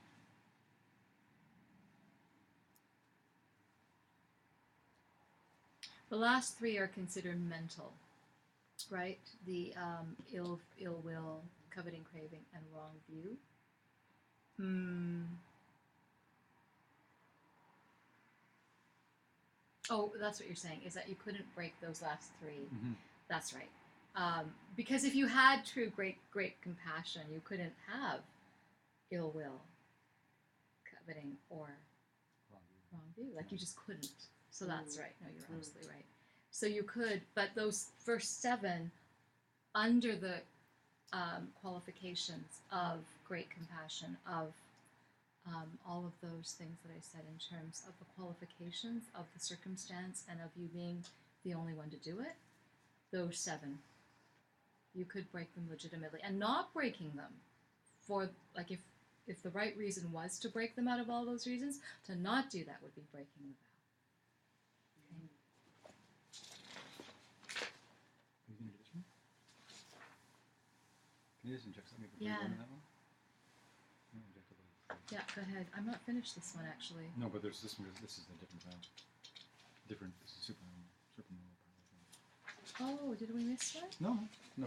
The last 3 are considered mental, right? The ill will, coveting, craving, and wrong view. Oh, that's what you're saying, is that you couldn't break those last 3. That's right. Because if you had true great compassion, you couldn't have ill will, coveting, or wrong view. Like, you just couldn't. So that's right. No, you're absolutely right. So you could, but those first 7, under the qualifications of great compassion, of all of those things that I said in terms of the qualifications of the circumstance and of you being the only one to do it, those 7, you could break them legitimately. And not breaking them for, like, if the right reason was to break them out of all those reasons, to not do that would be breaking the vow. Can you just inject something before Yeah. you go into that one? No, inject a little. Yeah, go ahead. I'm not finished this one, actually. No, but there's this one. This is a different round. Different. This is supernova power. Oh, did we miss one? No.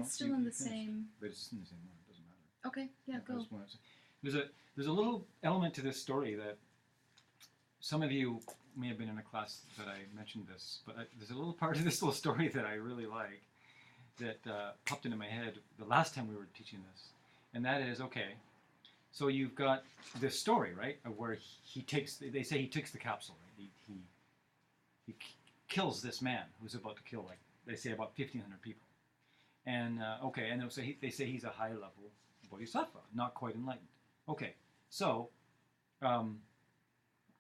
It's still you- in you the finished. same... But it's in the same one. It doesn't matter. Okay, yeah, I go. just wanna say- There's a little element to this story that some of you may have been in a class that I mentioned this, but there's a little part of this little story that I really like that popped into my head the last time we were teaching this, and that is, okay, so you've got this story, right, of where he takes, they say he takes the capsule, right? He kills this man who's about to kill, like, they say about 1,500 people. And, okay, and so they say he's a high-level Bodhisattva, not quite enlightened. Okay, so,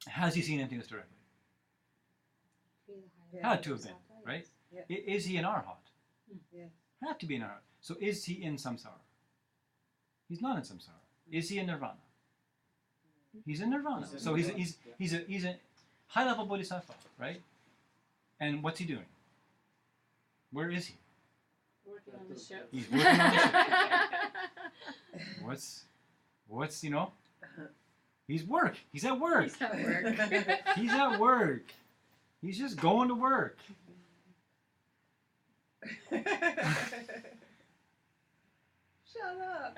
has he seen emptiness directly? Had to have been, right? Yeah. Is he an arhat? Yeah. Had to be an arhat. So is he in samsara? He's not in samsara. Is he in nirvana? He's in nirvana. He's in So nirvana, he's a high-level Bodhisattva, right? And what's he doing? Where is he? Working on the ship. He's working on the ship. What's you know? He's work. He's at work. He's at work. He's at work. He's just going to work. Shut up.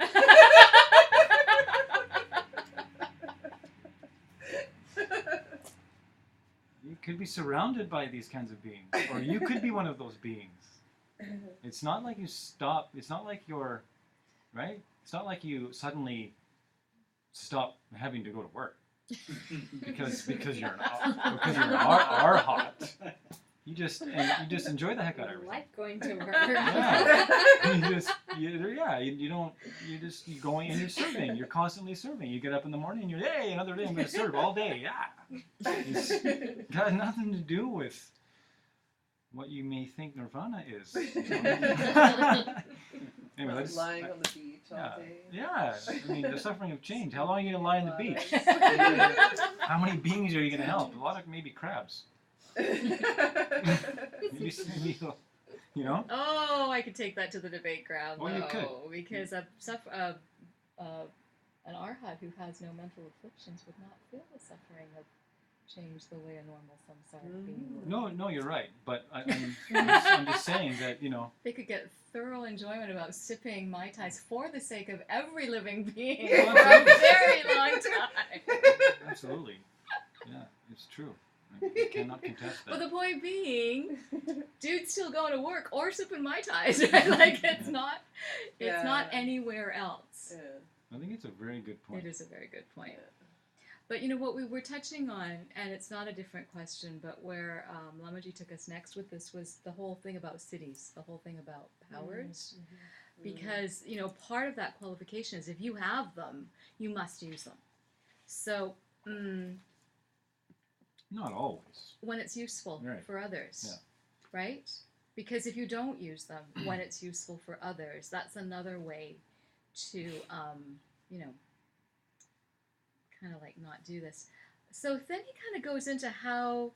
You could be surrounded by these kinds of beings, or you could be one of those beings. It's not like you stop. It's not like you're, right? It's not like you suddenly stop having to go to work because you're an arhat. You just enjoy the heck out of I everything. like going to work. Yeah. You're going and you're serving. You're constantly serving. You get up in the morning and you're, hey, another day I'm going to serve all day. Yeah. It's got nothing to do with what you may think nirvana is. Anyway, Like let's, lying on the beach all yeah, day. yeah. I mean, the suffering of change. How long are you going to lie on the beach? How many beings are you going to help? A lot of maybe crabs. Maybe, you know? Oh, I could take that to the debate ground, Well, you could. because an arhat who has no mental afflictions would not feel the suffering of change the way a normal samsara being would. No, you're right. But I'm just saying that, They could get thorough enjoyment about sipping Mai Tais for the sake of every living being Oh, for a very long time. absolutely. Yeah, it's true. I cannot contest that. But the point being, dude's still going to work or sipping Mai Tais, right? Like, it's not anywhere else. Yeah. I think it's a very good point. It is a very good point. But what we were touching on, and it's not a different question, but where Lamaji took us next with this was the whole thing about cities, the whole thing about powers. Because, part of that qualification is if you have them, you must use them. So, Not always. when it's useful Right. for others, Yeah. right? Because if you don't use them when it's useful for others, that's another way to, kind of like not do this. So then he kind of goes into how,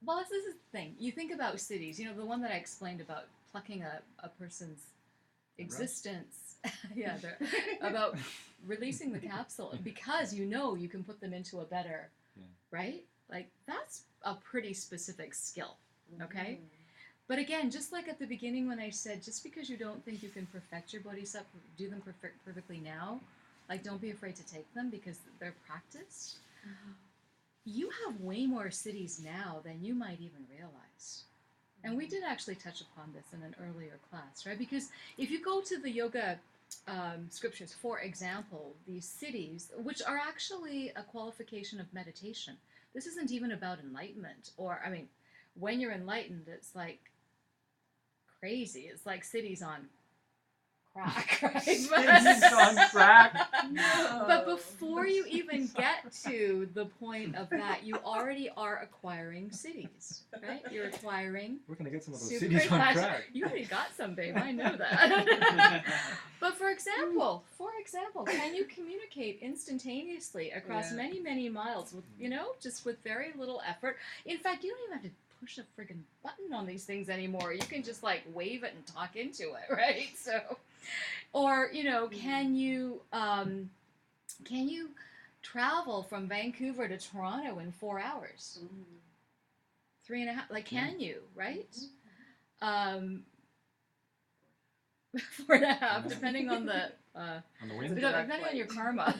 well, this is the thing. You think about cities, the one that I explained about plucking a person's existence, about releasing the capsule because you can put them into a better, right? Like, that's a pretty specific skill, okay? But again, just like at the beginning when I said, just because you don't think you can perfect your bodhisattva, do them perfectly now, like, don't be afraid to take them because they're practiced. You have way more cities now than you might even realize. And we did actually touch upon this in an earlier class, right? Because if you go to the yoga scriptures, for example, these cities, which are actually a qualification of meditation. This isn't even about enlightenment. When you're enlightened, it's like crazy. It's like cities on crack, right? Cities on crack. But before you even get to the point of that, you already are acquiring cities, right? You're acquiring. We're gonna get some of those super cities on attached- crack. You already got some, babe. I know that. But for example, can you communicate instantaneously across many, many miles with, just with very little effort? In fact, you don't even have to push a friggin' button on these things anymore. You can just like wave it and talk into it, right? So, or can you travel from Vancouver to Toronto in 4 hours? 3.5, like, can you, right? 4.5, depending on the On the wind? depending on your karma.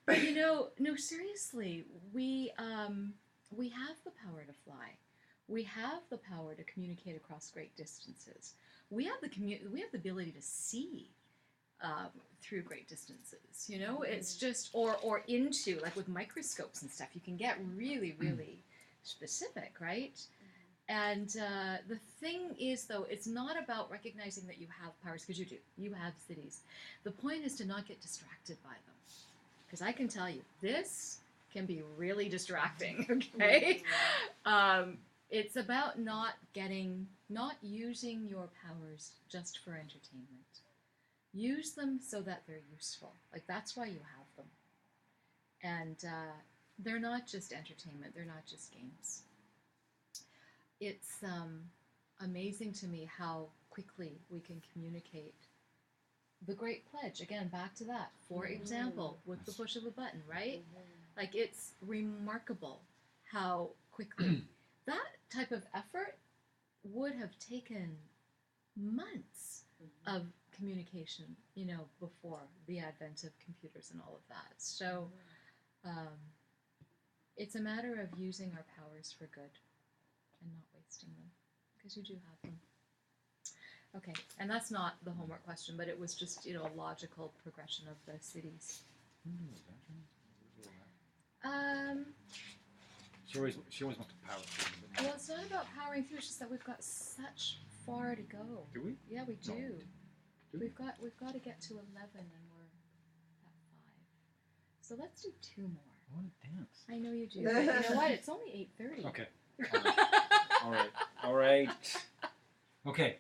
But no, seriously, we have the power to fly. We have the power to communicate across great distances. We have the ability to see through great distances. It's just or into, like, with microscopes and stuff. You can get really, really specific, right? And the thing is, though, it's not about recognizing that you have powers, because you do. You have cities. The point is to not get distracted by them. Because I can tell you, this can be really distracting, okay? It's about not using your powers just for entertainment. Use them so that they're useful. Like, that's why you have them. And they're not just entertainment. They're not just games. It's amazing to me how quickly we can communicate the great pledge. Again, back to that. For example, with the push of a button, right? Like, it's remarkable how quickly that type of effort would have taken months of communication, before the advent of computers and all of that. So it's a matter of using our powers for good and not wasting them, because you do have them. Okay, and that's not the homework question, but it was just, a logical progression of the cities. She always wants to power through. Well, it's not about powering through, it's just that we've got such far to go. Do we? Yeah, we do. No. Do we? We've got to get to 11 and we're at 5. So let's do 2 more. I want to dance. I know you do. But you know what? It's only 8:30. Okay. All right. Okay.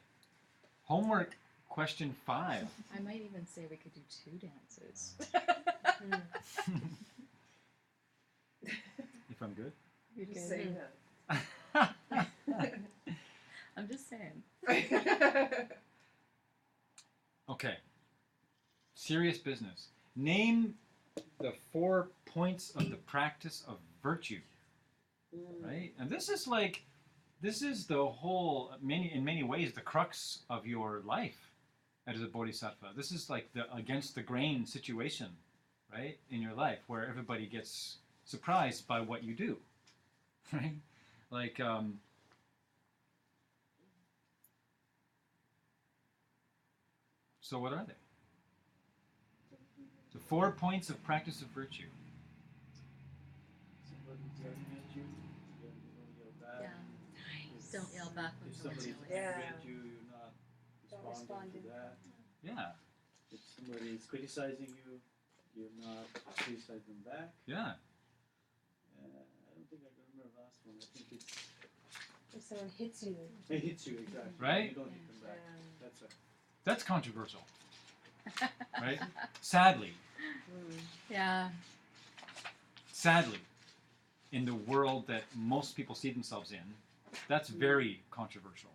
Homework question 5. I might even say we could do 2 dances. If I'm good. You're Just good. say I'm just saying. no. Okay. Serious business. Name the 4 points of the practice of virtue, right? And this is the whole, in many ways, the crux of your life as a bodhisattva. This is like the against the grain situation, right, in your life, where everybody gets surprised by what you do, right? Like, so what are they? The 4 points of practice of virtue. Somebody's yelling at you, then you don't yell back. Yeah. Nice. Don't yell back when If someone's somebody's yelling. angry Yeah. at you, you're not Don't responding to respond. that. Yeah, If somebody is criticizing you, you're not criticizing them back. yeah. I don't think I can remember the last one. I think If someone hits you, it hits you, exactly. Right? You don't hit them back. Yeah. That's right. That's controversial, right? Sadly, Yeah. sadly, in the world that most people see themselves in, that's very controversial,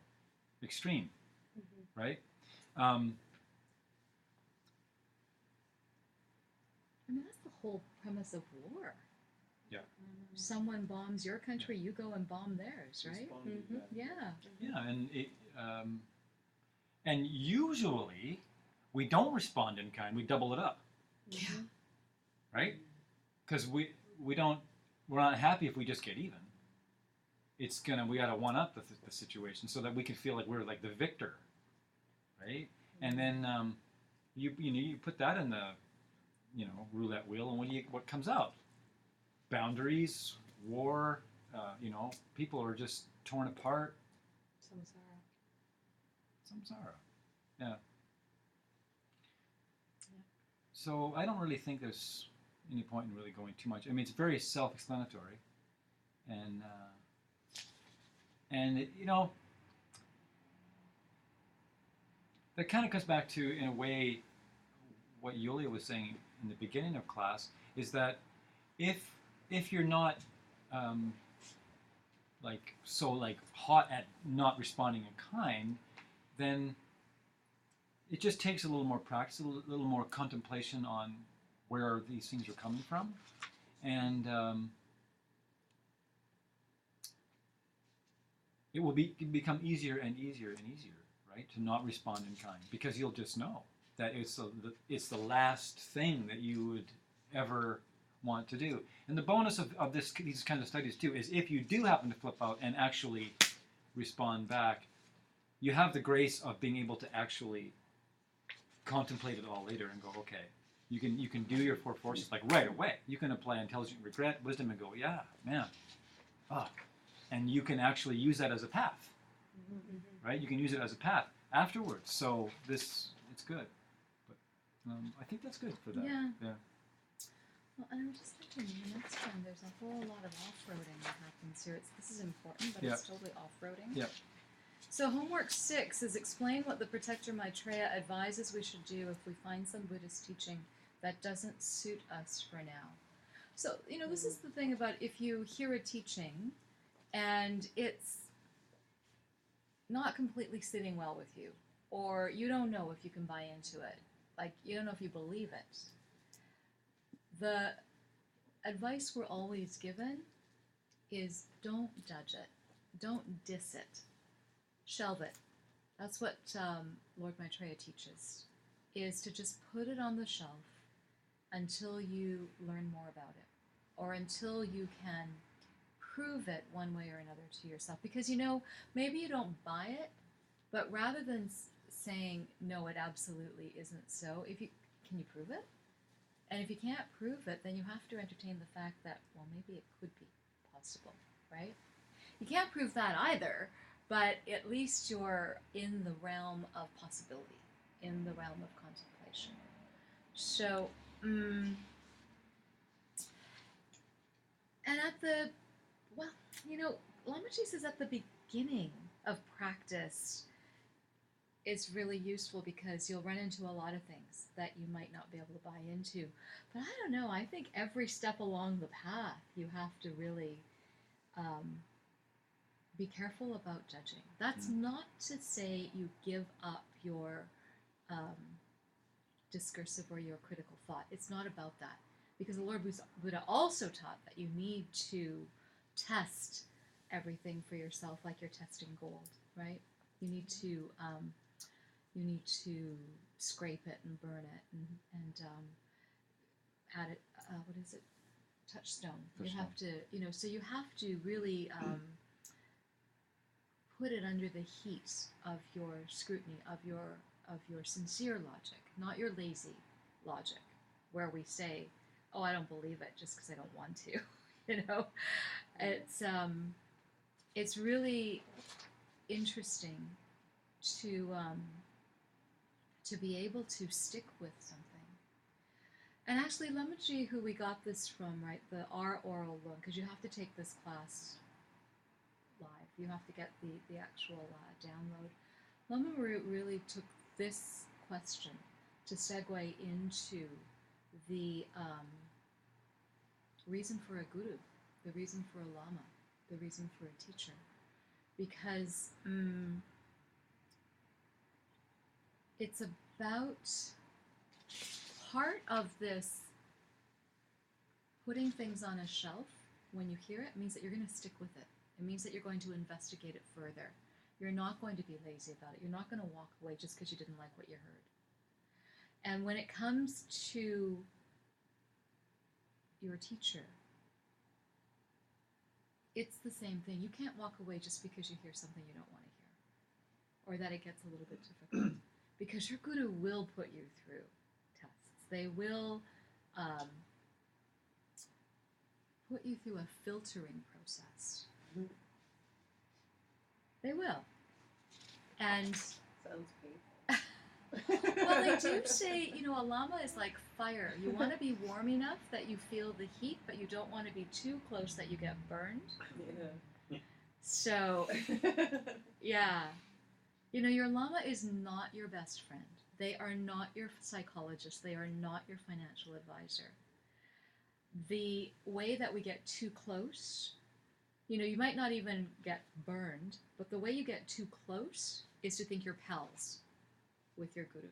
extreme, right? I mean, that's the whole premise of war. Yeah. Someone bombs your country, you go and bomb theirs, right? Responding back. Yeah. Yeah, and usually we don't respond in kind. We double it up, yeah, right? Because we're not happy if we just get even. We gotta one up the situation so that we can feel like we're like the victor, right? And then you put that in the roulette wheel, and what comes out? Boundaries, war. People are just torn apart. Samsara. Yeah. So I don't really think there's any point in really going too much. I mean, it's very self-explanatory, and that kind of comes back to, in a way, what Yulia was saying in the beginning of class, is that if you're not hot at not responding in kind, then it just takes a little more practice, a little more contemplation on where these things are coming from, and it will become easier and easier and easier, right, to not respond in kind, because you'll just know that it's the last thing that you would ever want to do. And the bonus of these kinds of studies too is, if you do happen to flip out and actually respond back, you have the grace of being able to actually contemplate it all later and go, okay, you can do your 4 forces like right away. You can apply intelligent regret, wisdom, and go, yeah, man, fuck. And you can actually use that as a path, right? You can use it as a path afterwards. So it's good. But I think that's good for that. Yeah. Yeah. Well, and I'm just thinking, the next one, there's a whole lot of off-roading that happens here. This is important, but it's totally off-roading. Yeah. So homework 6 is explain what the protector Maitreya advises we should do if we find some Buddhist teaching that doesn't suit us for now. So, this is the thing about if you hear a teaching and it's not completely sitting well with you, or you don't know if you can buy into it, like you don't know if you believe it, the advice we're always given is don't judge it, don't diss it, shelve it. That's what Lord Maitreya teaches, is to just put it on the shelf until you learn more about it, or until you can prove it one way or another to yourself. Because maybe you don't buy it, but rather than saying, no, it absolutely isn't so, can you prove it? And if you can't prove it, then you have to entertain the fact that, well, maybe it could be possible, right? You can't prove that either, but at least you're in the realm of possibility, in the realm of contemplation. So, and Lamaji says at the beginning of practice is really useful, because you'll run into a lot of things that you might not be able to buy into. But I don't know, I think every step along the path you have to really be careful about judging. That's not to say you give up your discursive or your critical thought. It's not about that. Because the Lord Buddha also taught that you need to test everything for yourself like you're testing gold, right? You need to scrape it and burn it and add it. What is it? Touchstone. You have to, so you have to really put it under the heat of your scrutiny, of your sincere logic, not your lazy logic, where we say, "Oh, I don't believe it just because I don't want to." It's really interesting to be able to stick with something. And actually, Lamaji, who we got this from, right, our oral one, because you have to take this class live. You have to get the actual download. Lama really took this question to segue into the reason for a guru, the reason for a lama, the reason for a teacher. Because it's about part of this putting things on a shelf. When you hear it, means that you're going to stick with it. It means that you're going to investigate it further. You're not going to be lazy about it. You're not going to walk away just because you didn't like what you heard. And when it comes to your teacher, it's the same thing. You can't walk away just because you hear something you don't want to hear, or that it gets a little bit difficult. Because your guru will put you through tests. They will put you through a filtering process. They will. And Sounds painful. well, they do say, a lama is like fire. You want to be warm enough that you feel the heat, but you don't want to be too close that you get burned. Yeah. So, yeah. Your lama is not your best friend. They are not your psychologist. They are not your financial advisor. The way that we get too close, you might not even get burned, but the way you get too close is to think you're pals with your guru.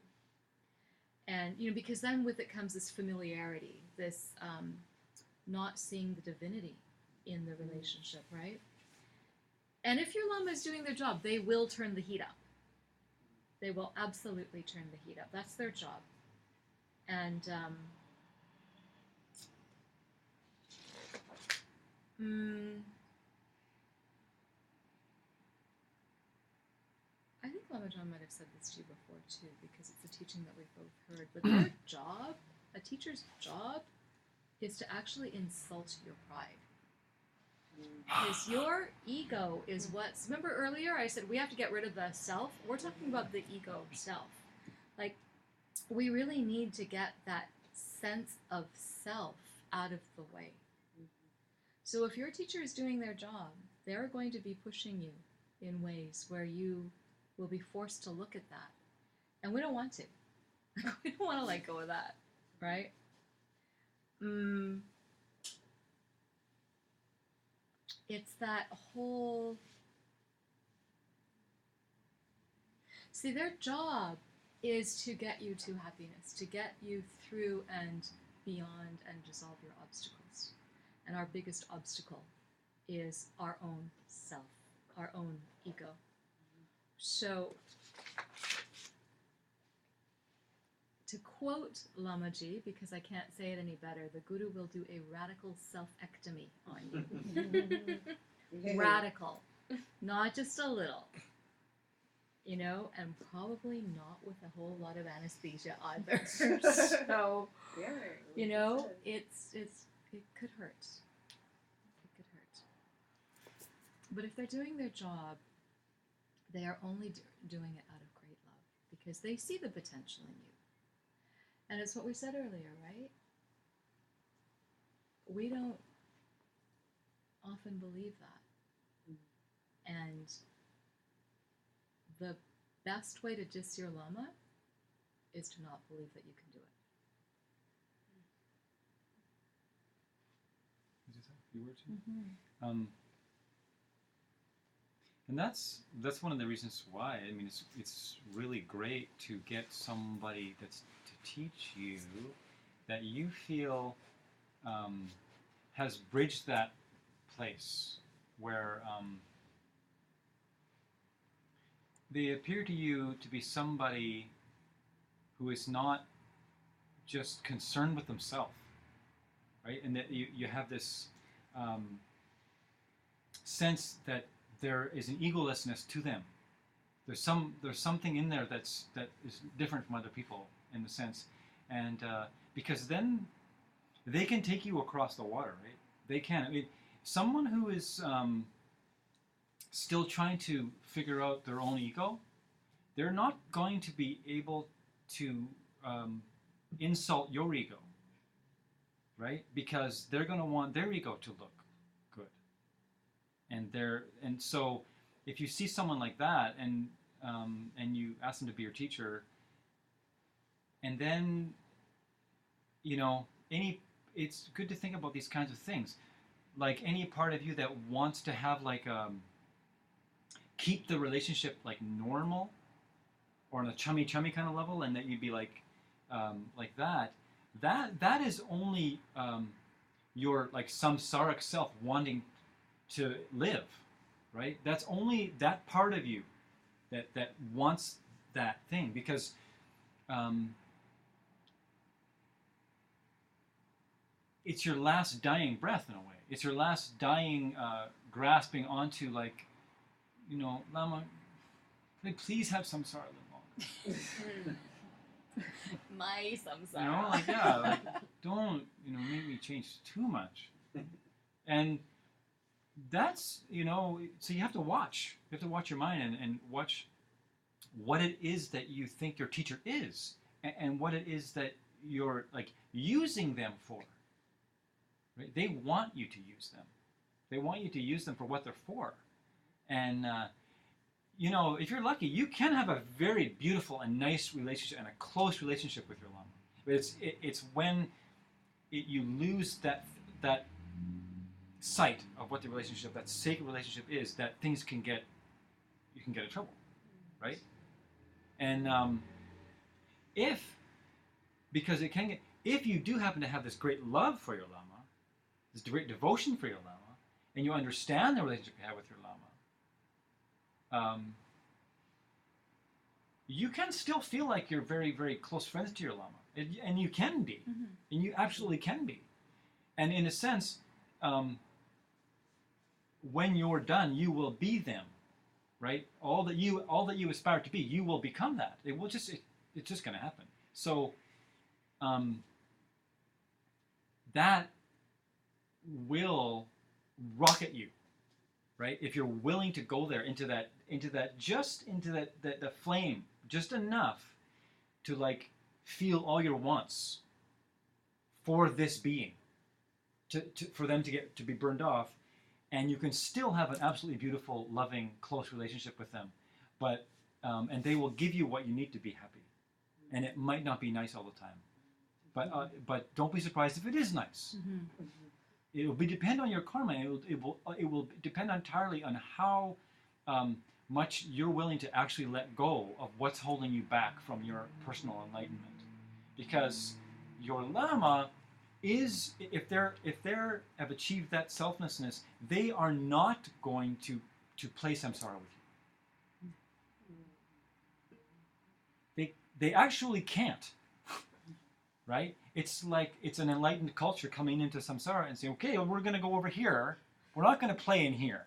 And, because then with it comes this familiarity, this not seeing the divinity in the relationship, right? And if your lama is doing their job, they will turn the heat up. They will absolutely turn the heat up. That's their job. And I think Lama John might have said this to you before too, because it's a teaching that we've both heard. But their job, a teacher's job, is to actually insult your pride. Because your ego is what's... Remember earlier I said we have to get rid of the self? We're talking about the ego self. Like, we really need to get that sense of self out of the way. So if your teacher is doing their job, they're going to be pushing you in ways where you will be forced to look at that. And we don't want to. We don't want to let go of that, right? It's that whole... See, their job is to get you to happiness, to get you through and beyond and dissolve your obstacles. And our biggest obstacle is our own self, our own ego. So, to quote Lamaji, because I can't say it any better, the Guru will do a radical self-ectomy on you. Radical. Not just a little. And probably not with a whole lot of anesthesia either. So, it could hurt. It could hurt. But if they're doing their job, they are only doing it out of great love, because they see the potential in you. And it's what we said earlier, right? We don't often believe that. And the best way to diss your lama is to not believe that you can do it. Is this a few words? And that's one of the reasons why. I mean, it's really great to get somebody that's to teach you that you feel has bridged that place where they appear to you to be somebody who is not just concerned with themselves, right? And that you have this sense that there is an egolessness to them. There's something in there that is different from other people in the sense, and because then they can take you across the water, right? They can. I mean, someone who is still trying to figure out their own ego, they're not going to be able to insult your ego, right? Because they're going to want their ego to look good, and so if you see someone like that and you ask them to be your teacher, and then it's good to think about these kinds of things, like any part of you that wants to have like keep the relationship like normal or on a chummy kind of level, and that you'd be like that is only your like samsaric self wanting to live, right? That's only that part of you that wants that thing, because it's your last dying breath in a way. It's your last dying grasping onto, like, Lama, please have samsara live longer. My samsara. Like, yeah, like, don't, make me change too much. And that's, so you have to watch. You have to watch your mind and watch what it is that you think your teacher is, and what it is that you're, like, using them for. Right? They want you to use them. They want you to use them for what they're for. And, if you're lucky, you can have a very beautiful and nice relationship and a close relationship with your Lama. But it's when you lose that sight of what the relationship, that sacred relationship is, that you can get in trouble, right? And if you do happen to have this great love for your Lama, this great devotion for your Lama, and you understand the relationship you have with your Lama, you can still feel like you're very, very close friends to your Lama, and you can be, and you absolutely can be. And in a sense, when you're done, you will be them, right? All that you aspire to be, you will become that. It's just going to happen. So that will rocket you, right? If you're willing to go there into that the flame, just enough to, like, feel all your wants for this being, for them to be burned off, and you can still have an absolutely beautiful, loving, close relationship with them, but and they will give you what you need to be happy, and it might not be nice all the time, but don't be surprised if it is nice. It will depend on your karma. It will depend entirely on how much you're willing to actually let go of what's holding you back from your personal enlightenment. Because your Lama is, if they have achieved that selflessness, they are not going to play samsara with you. They actually can't. Right? It's like it's an enlightened culture coming into samsara and saying, okay, well, we're going to go over here. We're not going to play in here.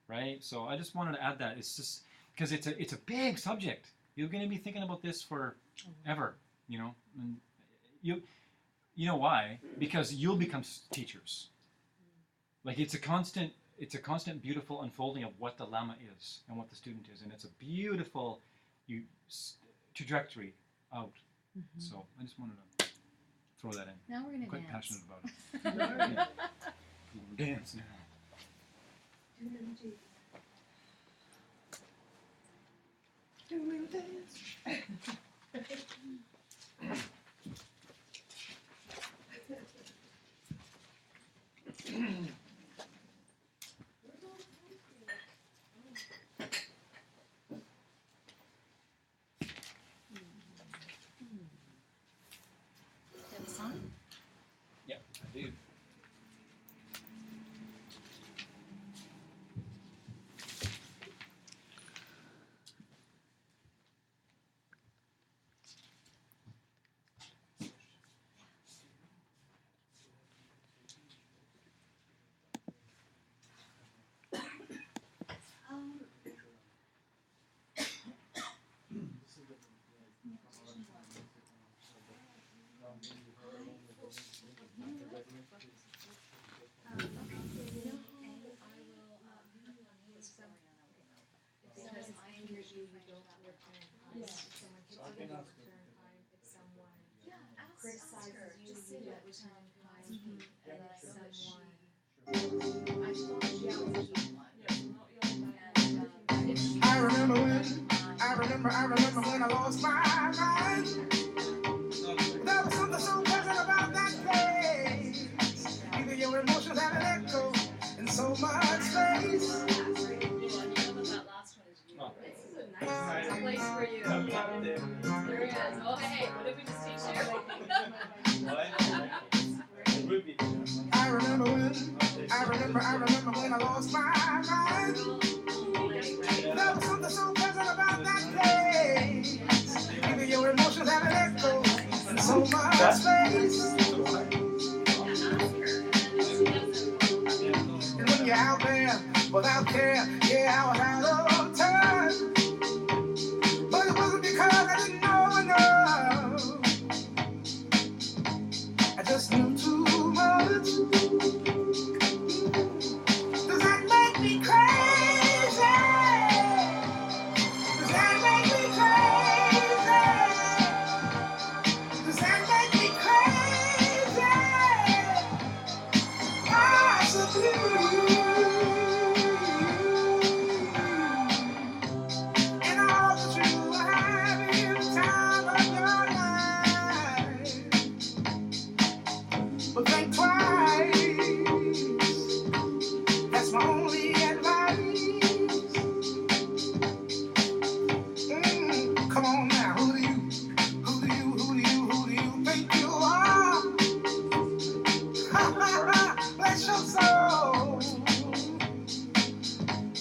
Right? So I just wanted to add that. It's just because it's a big subject. You're going to be thinking about this forever. And you know why? Because you'll become teachers. Like it's a constant beautiful unfolding of what the Lama is and what the student is, and it's a beautiful trajectory out. So I just wanted to throw that in. Now we're going I'm to quite dance. passionate about it. Dance now. Do a little dance. Have a song? Yeah. I remember when I lost my mind. There was something so pleasant about that place. Even your emotions had an echo in so much space. It's a place for you. There he is. Oh, hey, what did we just teach you? I remember when I lost my mind. There was something so pleasant about that place. Even your emotions have an echo in so much space. And when you're out there without care, yeah, I was out of touch. But it wasn't because I didn't know enough. I just knew too much. Does that make me crazy? Does that make me crazy? Does that make me crazy? Possibly. And all that you have in the time of your life. But think twice. That's my only advice. Come on now, who do you think you are? Bless your soul.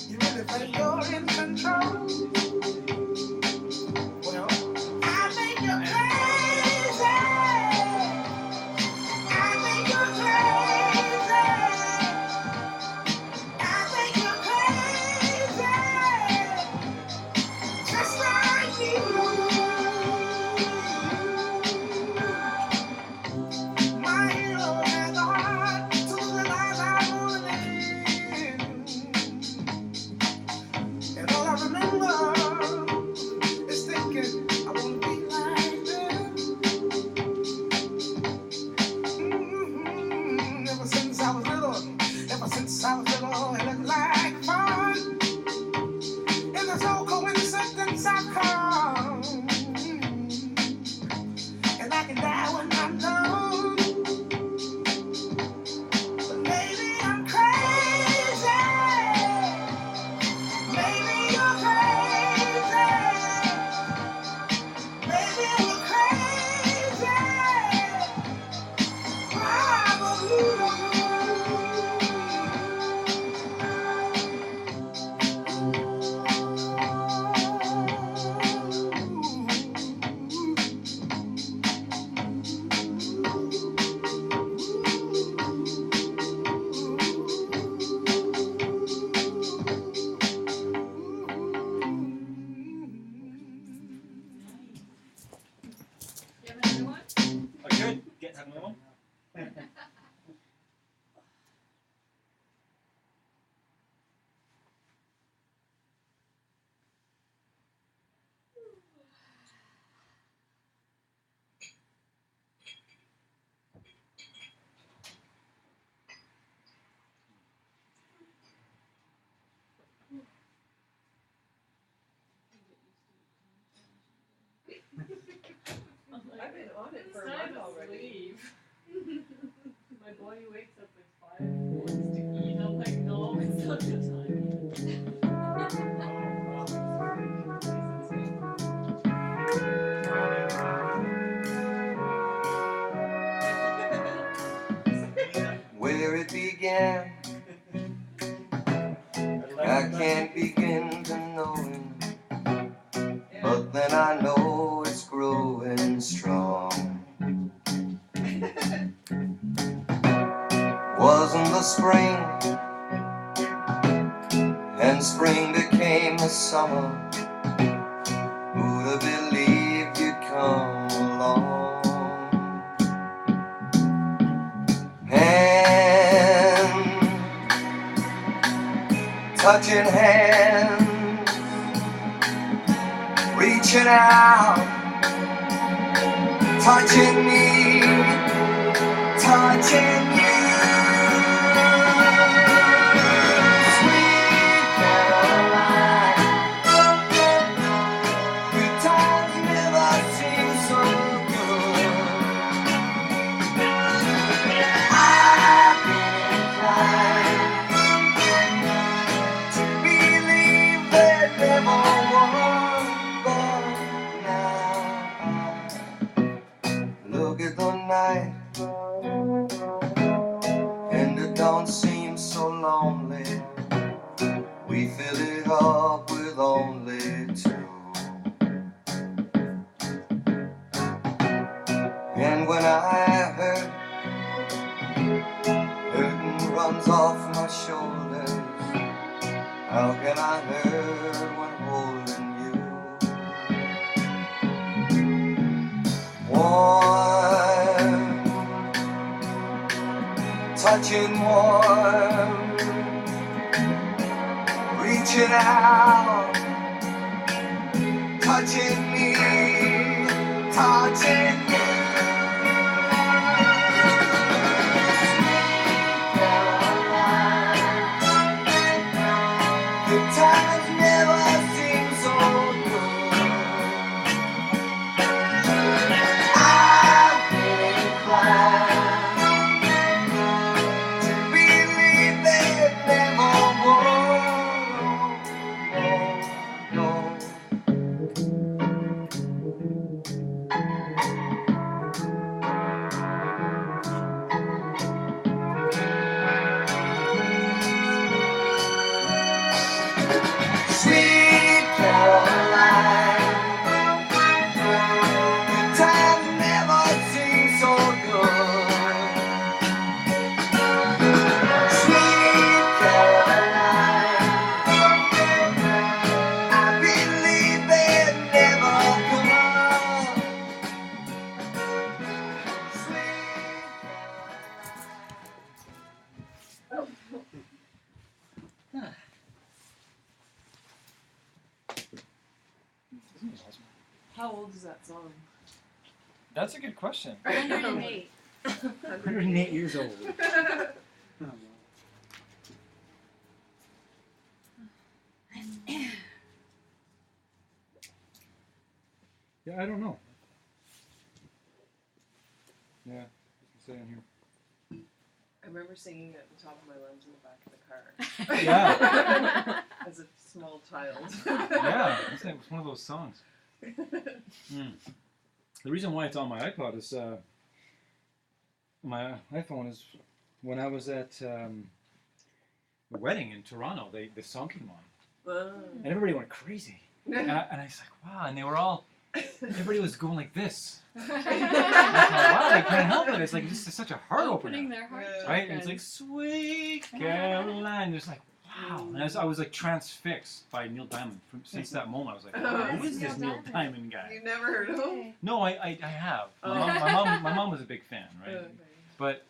You really think you're in control? Well, I think you're crazy. I think you're crazy. I think you're crazy. Just like you. My hero has a heart to the life I wanna live. And all I remember is thinking I wanna be like them. Ever since I was little, it looked like fun. And there's no coincidence I've come. And I can die when I'm done. But maybe I'm crazy. Maybe you're crazy. Maybe we're crazy. You have another one? I could get another one. I've been on it for a month already. My body wakes up at 5 and wants to eat. I'm like, no, it's not the Where it began, I can't begin to know it, but then I know it's growing strong. Wasn't the spring, and spring became the summer. Who'd have believed you'd come along? Hand, touching hands, reaching out, touching me, touching you. don't seem so lonely. We fill it up with only two. And when I hurt, hurting runs off my shoulders. How can I hurt when holding you? Warm, touching warm, reaching out, touching me, touching you. The times never seem so good. I've been inclined to believe they never would. No, Sweet Caroline, the times never seem so good. Sweet Caroline, I believe they never could. Sweet How old is that song? That's a good question. 108. 108 years old. Oh, wow. Yeah, I don't know. Yeah, say in here. I remember singing it at the top of my lungs in the back of the car Yeah, as a small child. yeah. It was one of those songs. Mm. The reason why it's on my iPod is my iPhone is when I was at a wedding in Toronto. This song came on, and everybody went crazy. And I was like, wow! And they were all, everybody was going like this. I thought, wow, they can't help it. It's like this is such a heart Opening opener, their heart. right? And it's like Sweet Caroline. It's like wow. And I was like transfixed by Neil Diamond. Since that moment, I was like, wow, who is this Neil Diamond guy? You never heard of him? No, I have. Oh. My mom was a big fan, right? Okay. But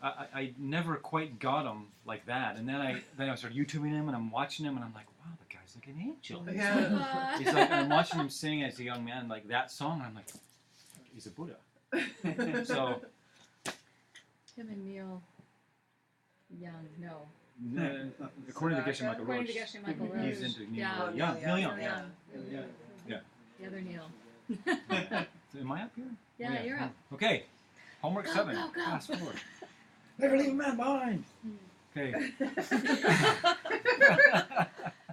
I never quite got him like that. And then I started YouTubing him, and I'm watching him, and I'm like, wow, the guy's like an angel. Yeah. He's like, and I'm watching him sing as a young man, like that song, and I'm like, he's a Buddha. So, Him and Neil Young, no. according to Geshe Michael According to Roach, Geshe Michael Roach. he's into Neil Yeah. Young. Neil Young. Neil Young. Yeah. The other Neil. Am I up here? Yeah, you're up. Okay. Homework Go, 7. go, go. Fast forward. Never leave a man behind. Okay.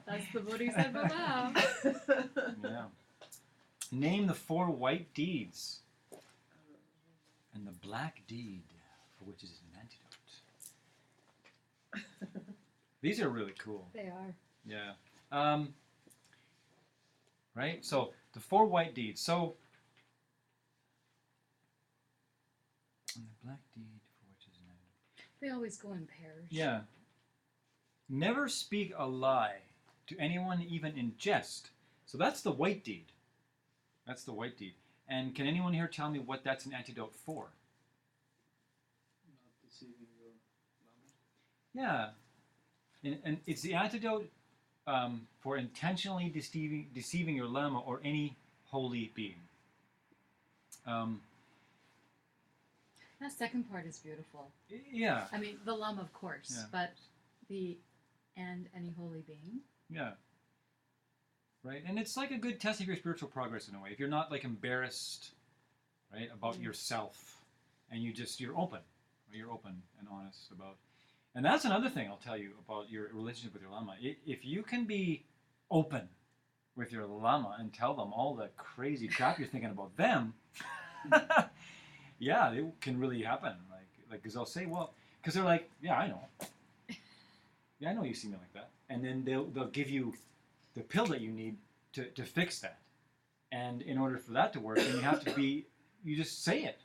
That's the Bodhisattva vow. Yeah. Name the 4 white deeds and the black deed for which is an antidote. These are really cool. They are. Yeah. Right? So the 4 white deeds. So and the black deed for which is an antidote. They always go in pairs. Yeah. Never speak a lie to anyone, even in jest. So that's the white deed. That's the white deed. And can anyone here tell me what that's an antidote for? Not deceiving your lama. Yeah. And it's the antidote for intentionally deceiving your lama or any holy being. That second part is beautiful. Yeah. I mean, the lama, of course, Yeah. but and any holy being. Yeah. Right? And it's like a good test of your spiritual progress in a way. If you're not like embarrassed, right, about yourself, and you're open. Right? You're open and honest about. And that's another thing I'll tell you about your relationship with your lama. If you can be open with your lama and tell them all the crazy crap you're thinking about them, yeah, it can really happen. Like, because they'll say, well, because they're like, yeah, I know. Yeah, I know you see me like that. And then they'll give you the pill that you need to fix that. And in order for that to work, then you just say it.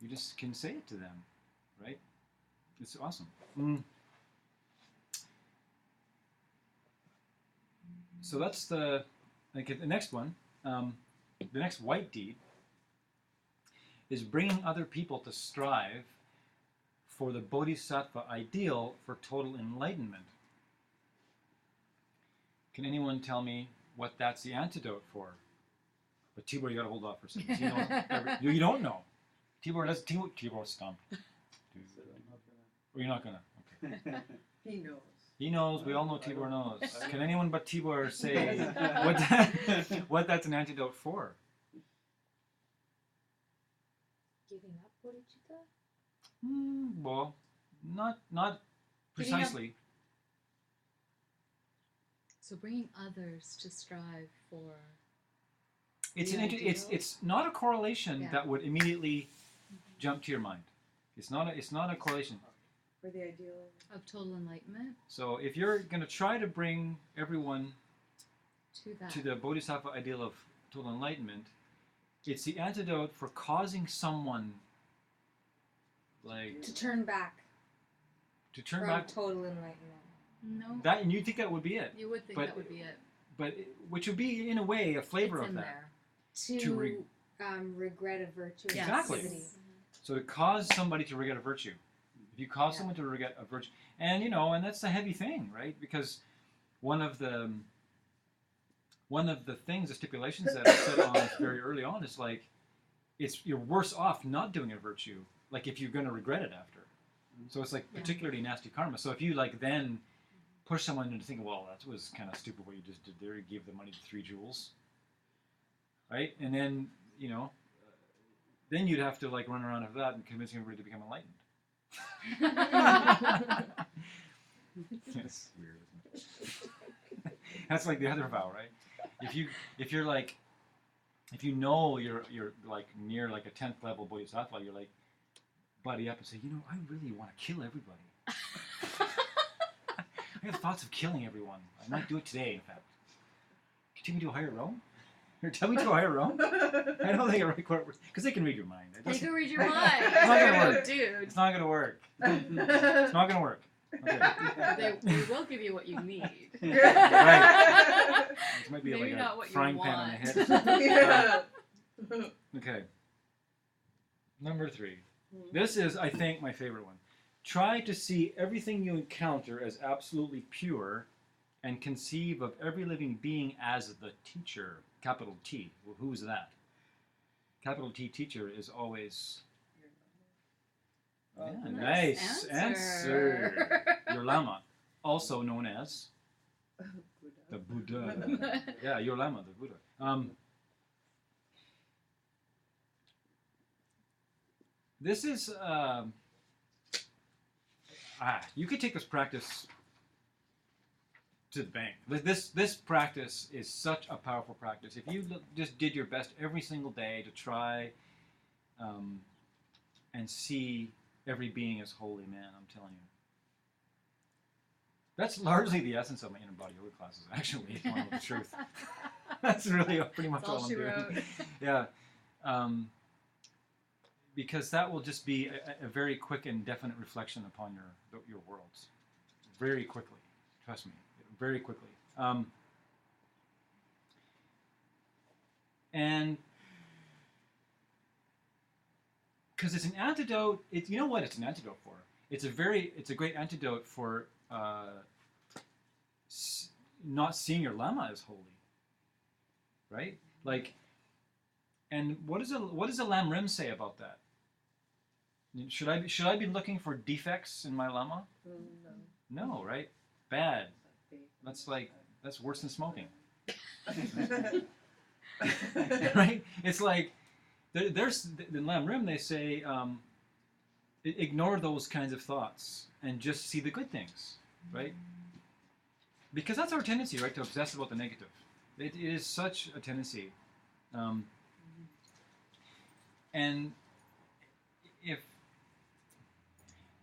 You just can say it to them, right? It's awesome. So that's the next one. The next white deed is bringing other people to strive for the Bodhisattva ideal for total enlightenment. Can anyone tell me what that's the antidote for? But Tibor, you got to hold off for a second. You don't know. Tibor stumped. So I'm not Or you're not gonna. Okay. gonna. He knows. He knows. We all know Tibor knows. Can anyone but Tibor say what that's an antidote for? Giving up bodhicitta? Well, not Giving up- precisely. So bringing others to strive for. It's the ideal? it's not a correlation Yeah. that would immediately jump to your mind. It's not a correlation. For the ideal. Of total enlightenment So if you're going to try to bring everyone to that. to the Bodhisattva ideal of total enlightenment, it's the antidote for causing someone like To turn back to turn from back. total enlightenment. No, That and you think that would be it, you would think but- that would be it. which would be in a way a flavor It's of in that. there. To, re- regret a virtuous Yes. Exactly. activity. So to cause somebody to regret a virtue, if you cause Yeah. someone to regret a virtue, and that's a heavy thing, right? Because one of the things, the stipulations that I said on very early on is like, you're worse off not doing a virtue, like if you're going to regret it after. So it's like Yeah. particularly nasty karma. So if you like then push someone into thinking, well, that was kind of stupid what you just did there. You gave the money to 3 jewels, right? And then then you'd have to like run around after that and convince everybody to become enlightened. That's weird, isn't it? That's like the other vow, right? If you're like, if you know you're like near like a 10th level bodhisattva, you're like buddy up and say, I really want to kill everybody. I have thoughts of killing everyone. I might do it today, in fact. Can you take me to a higher realm? Or tell me to a higher realm? I don't think it works because they can read your mind. They can read your mind. not gonna work. Dude. It's not gonna work. It's not gonna work. Okay. They will give you what you need. Right. This might be Maybe like not a what you frying pan on the want. head. Yeah. Okay. Number 3. This is, I think, my favorite one. Try to see everything you encounter as absolutely pure and conceive of every living being as the teacher. Capital T. Well, who's that? Capital T teacher is always... Yeah, nice answer. Your Lama, also known as the Buddha. Yeah, your Lama, the Buddha. This is you could take this practice to the bank. This practice is such a powerful practice. If you just did your best every single day to try and see every being as holy, man, I'm telling you. That's largely the essence of my inner body yoga classes, actually, if you want to know the truth. That's really pretty much That's all all I'm she doing. wrote. Yeah. Because that will just be a very quick and definite reflection upon your worlds. Very quickly. Trust me. Very quickly. And because it's an antidote, you know what it's an antidote for? It's a great antidote for not seeing your Lama as holy. Right? Like, and what does a Lam Rim say about that? Should I be looking for defects in my Lama? No. No, right? Bad. That's worse than smoking. Right? It's like there's in Lam Rim they say ignore those kinds of thoughts and just see the good things, right? Because that's our tendency, right, to obsess about the negative. It is such a tendency,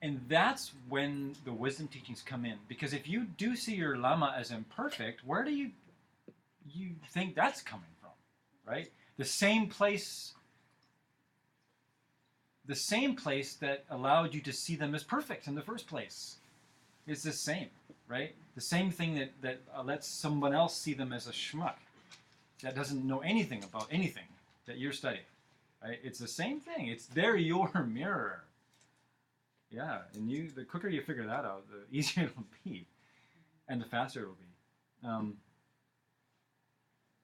And that's when the wisdom teachings come in. Because if you do see your Lama as imperfect, where do you think that's coming from, right? The same place that allowed you to see them as perfect in the first place is the same, right? The same thing that lets someone else see them as a schmuck that doesn't know anything about anything that you're studying, right? It's the same thing. They're your mirror. Yeah, and the quicker you figure that out, the easier it'll be, and the faster it'll be.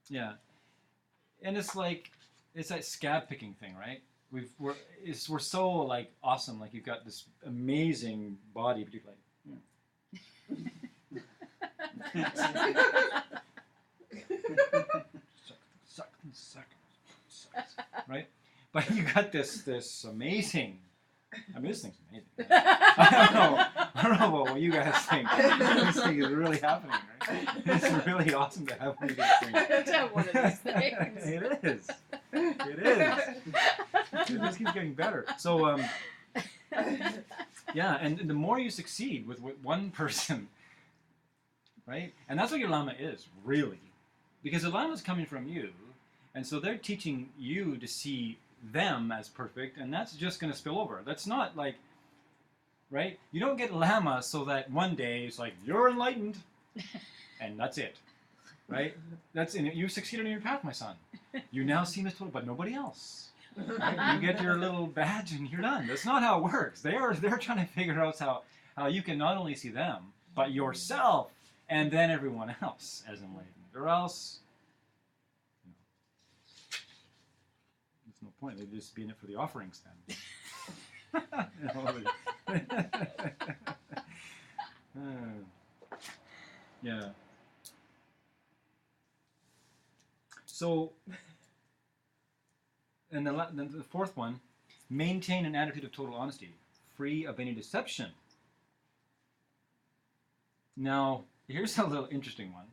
Yeah, and it's that scab picking thing, right? We're so like awesome, like you've got this amazing body, but you're like, suck, right? But you got this amazing. I mean, this thing's amazing. I don't know what you guys think. This thing is really happening, right? It's really awesome to have one of these things. To have one of these things. It is. It just keeps getting better. So, yeah, and the more you succeed with one person, right? And that's what your Lama is, really. Because the Lama's coming from you, and so they're teaching you to see them as perfect, and that's just going to spill over. That's not like, right? You don't get Lama so that one day it's like, you're enlightened, and that's it, right? You succeeded in your path, my son. You now see Miss Total, but nobody else. Right? You get your little badge and you're done. That's not how it works. They're trying to figure out how you can not only see them, but yourself, and then everyone else as enlightened. Or else, there's no point. They'd just be in it for the offerings then. Yeah. So, and then the fourth one, maintain an attitude of total honesty, free of any deception. Now, here's a little interesting one.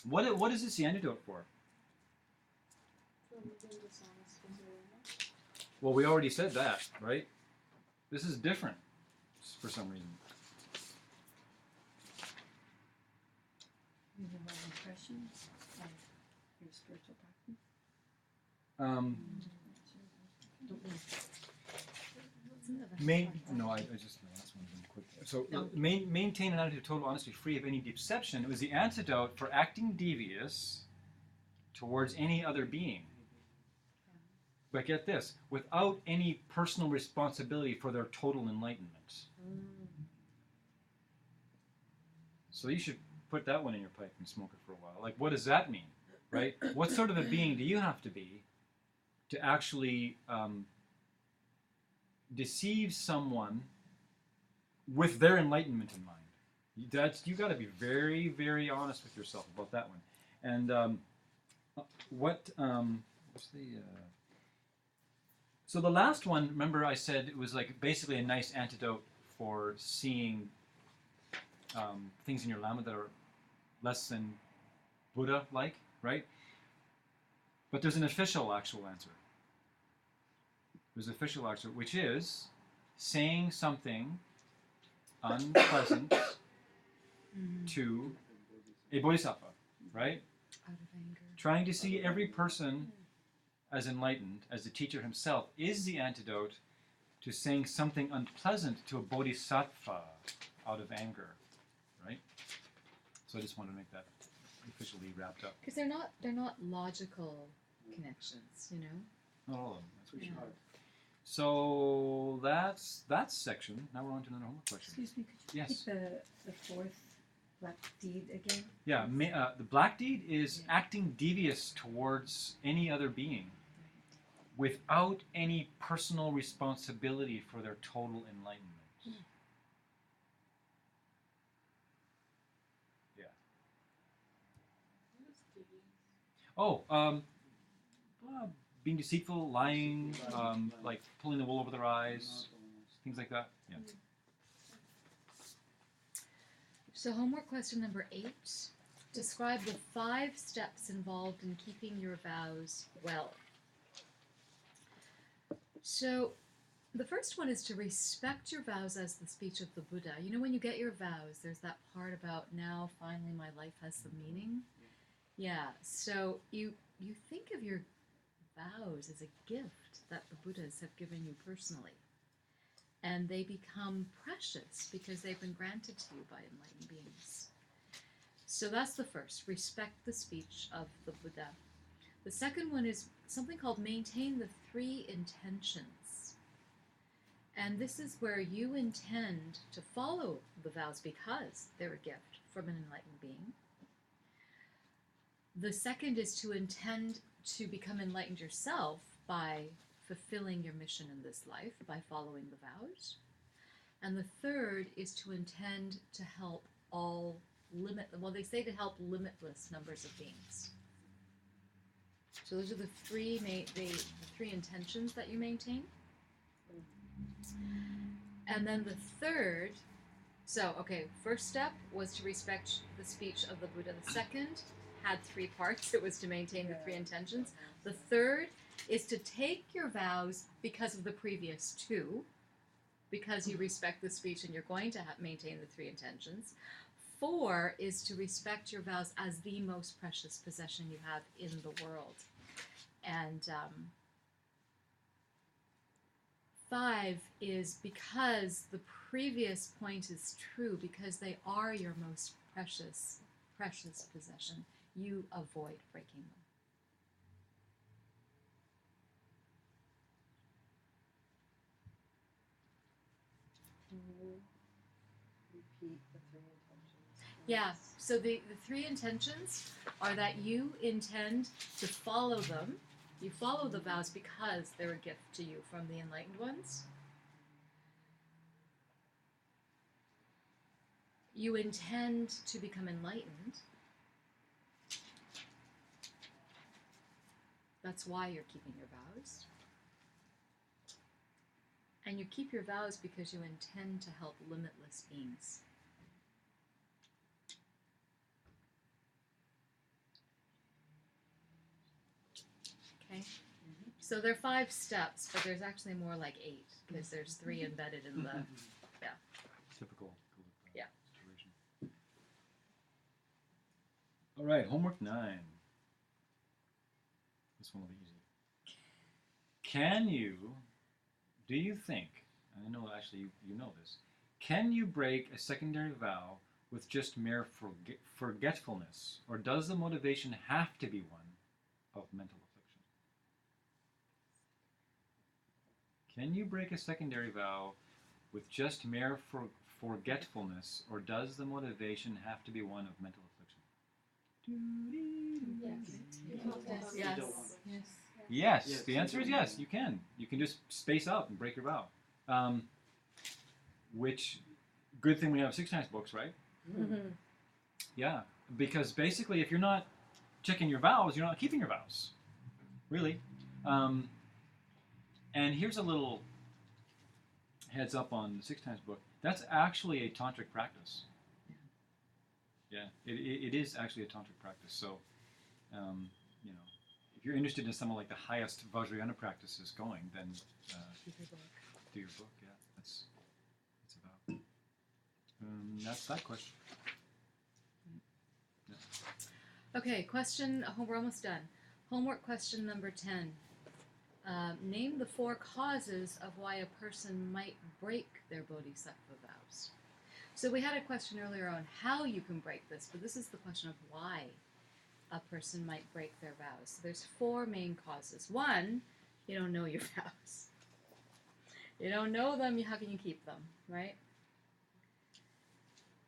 What is this the antidote for? Well, we already said that, right? This is different for some reason. You have all impressions of your spiritual practice? No, I just the last one quick. So maintain an attitude of total honesty, free of any deception. It was the antidote for acting devious towards any other being. But get this, without any personal responsibility for their total enlightenment. So you should put that one in your pipe and smoke it for a while. Like, what does that mean, right? What sort of a being do you have to be to actually deceive someone with their enlightenment in mind? You got to be very, very honest with yourself about that one. And what's the? So the last one, remember I said it was like basically a nice antidote for seeing things in your Lama that are less than Buddha-like, right? But there's an official actual answer. There's an official answer, which is saying something unpleasant to a Bodhisattva, right? Out of anger. Trying to see every person as enlightened, as the teacher himself, is the antidote to saying something unpleasant to a Bodhisattva out of anger, right? So I just wanted to make that officially wrapped up. Because they're not logical connections, you know? Not all of them. That's what you Yeah. are. So that's that section. Now we're on to another homework question. Excuse me, could you Yes. repeat the fourth black deed again? Yeah, the black deed is acting devious towards any other being without any personal responsibility for their total enlightenment. Yeah. Oh, being deceitful, lying, like pulling the wool over their eyes, things like that. Yeah. So homework question number 8. Describe the 5 steps involved in keeping your vows well. So The first one is to respect your vows as the speech of the Buddha. You know, when you get your vows, there's that part about now finally my life has some meaning. Yeah, so you think of your vows as a gift that the Buddhas have given you personally. And they become precious because they've been granted to you by enlightened beings. So that's the first, respect the speech of the Buddha. The second one is something called maintain the 3 intentions. And this is where you intend to follow the vows because they're a gift from an enlightened being. The second is to intend to become enlightened yourself by fulfilling your mission in this life, by following the vows. And the third is to intend to help all they say to help limitless numbers of beings. So those are the three intentions that you maintain. And then the third, first step was to respect the speech of the Buddha. The second had 3 parts. It was to maintain the 3 intentions. The third is to take your vows because of the previous 2, because you respect the speech and you're going to maintain the 3 intentions. 4 is to respect your vows as the most precious possession you have in the world. And 5 is because the previous point is true, because they are your most precious possession, you avoid breaking them. Can you repeat the 3 intentions? Yeah, so the 3 intentions are that you intend to follow them. You follow the vows because they're a gift to you from the enlightened ones. You intend to become enlightened. That's why you're keeping your vows. And you keep your vows because you intend to help limitless beings. Okay? So there are 5 steps, but there's actually more like 8, because there's 3 embedded in the, Typical Yeah. situation. All right, homework 9. This one will be easy. Do you think, and I know actually you know this, can you break a secondary vow with just mere forgetfulness, or does the motivation have to be one of mental affliction? Can you break a secondary vow with just mere forgetfulness, or does the motivation have to be one of mental affliction? Yes. Yes, Yes. the answer is yes, you can. You can just space out and break your vow. Which, good thing we have 6 times books, right? Mm-hmm. Yeah, because basically if you're not checking your vows, you're not keeping your vows. Really. And here's a little heads up on the 6 times book. That's actually a tantric practice. Yeah, it is actually a tantric practice. So, you know, if you're interested in some of like the highest Vajrayana practices going, then do your book. Yeah, that's about. That's that question. Yeah. Okay, we're almost done. Homework question number 10. Name the 4 causes of why a person might break their Bodhisattva vows. So we had a question earlier on how you can break this, but this is the question of why a person might break their vows. So there's 4 main causes. 1, you don't know your vows. You don't know them, how can you keep them, right?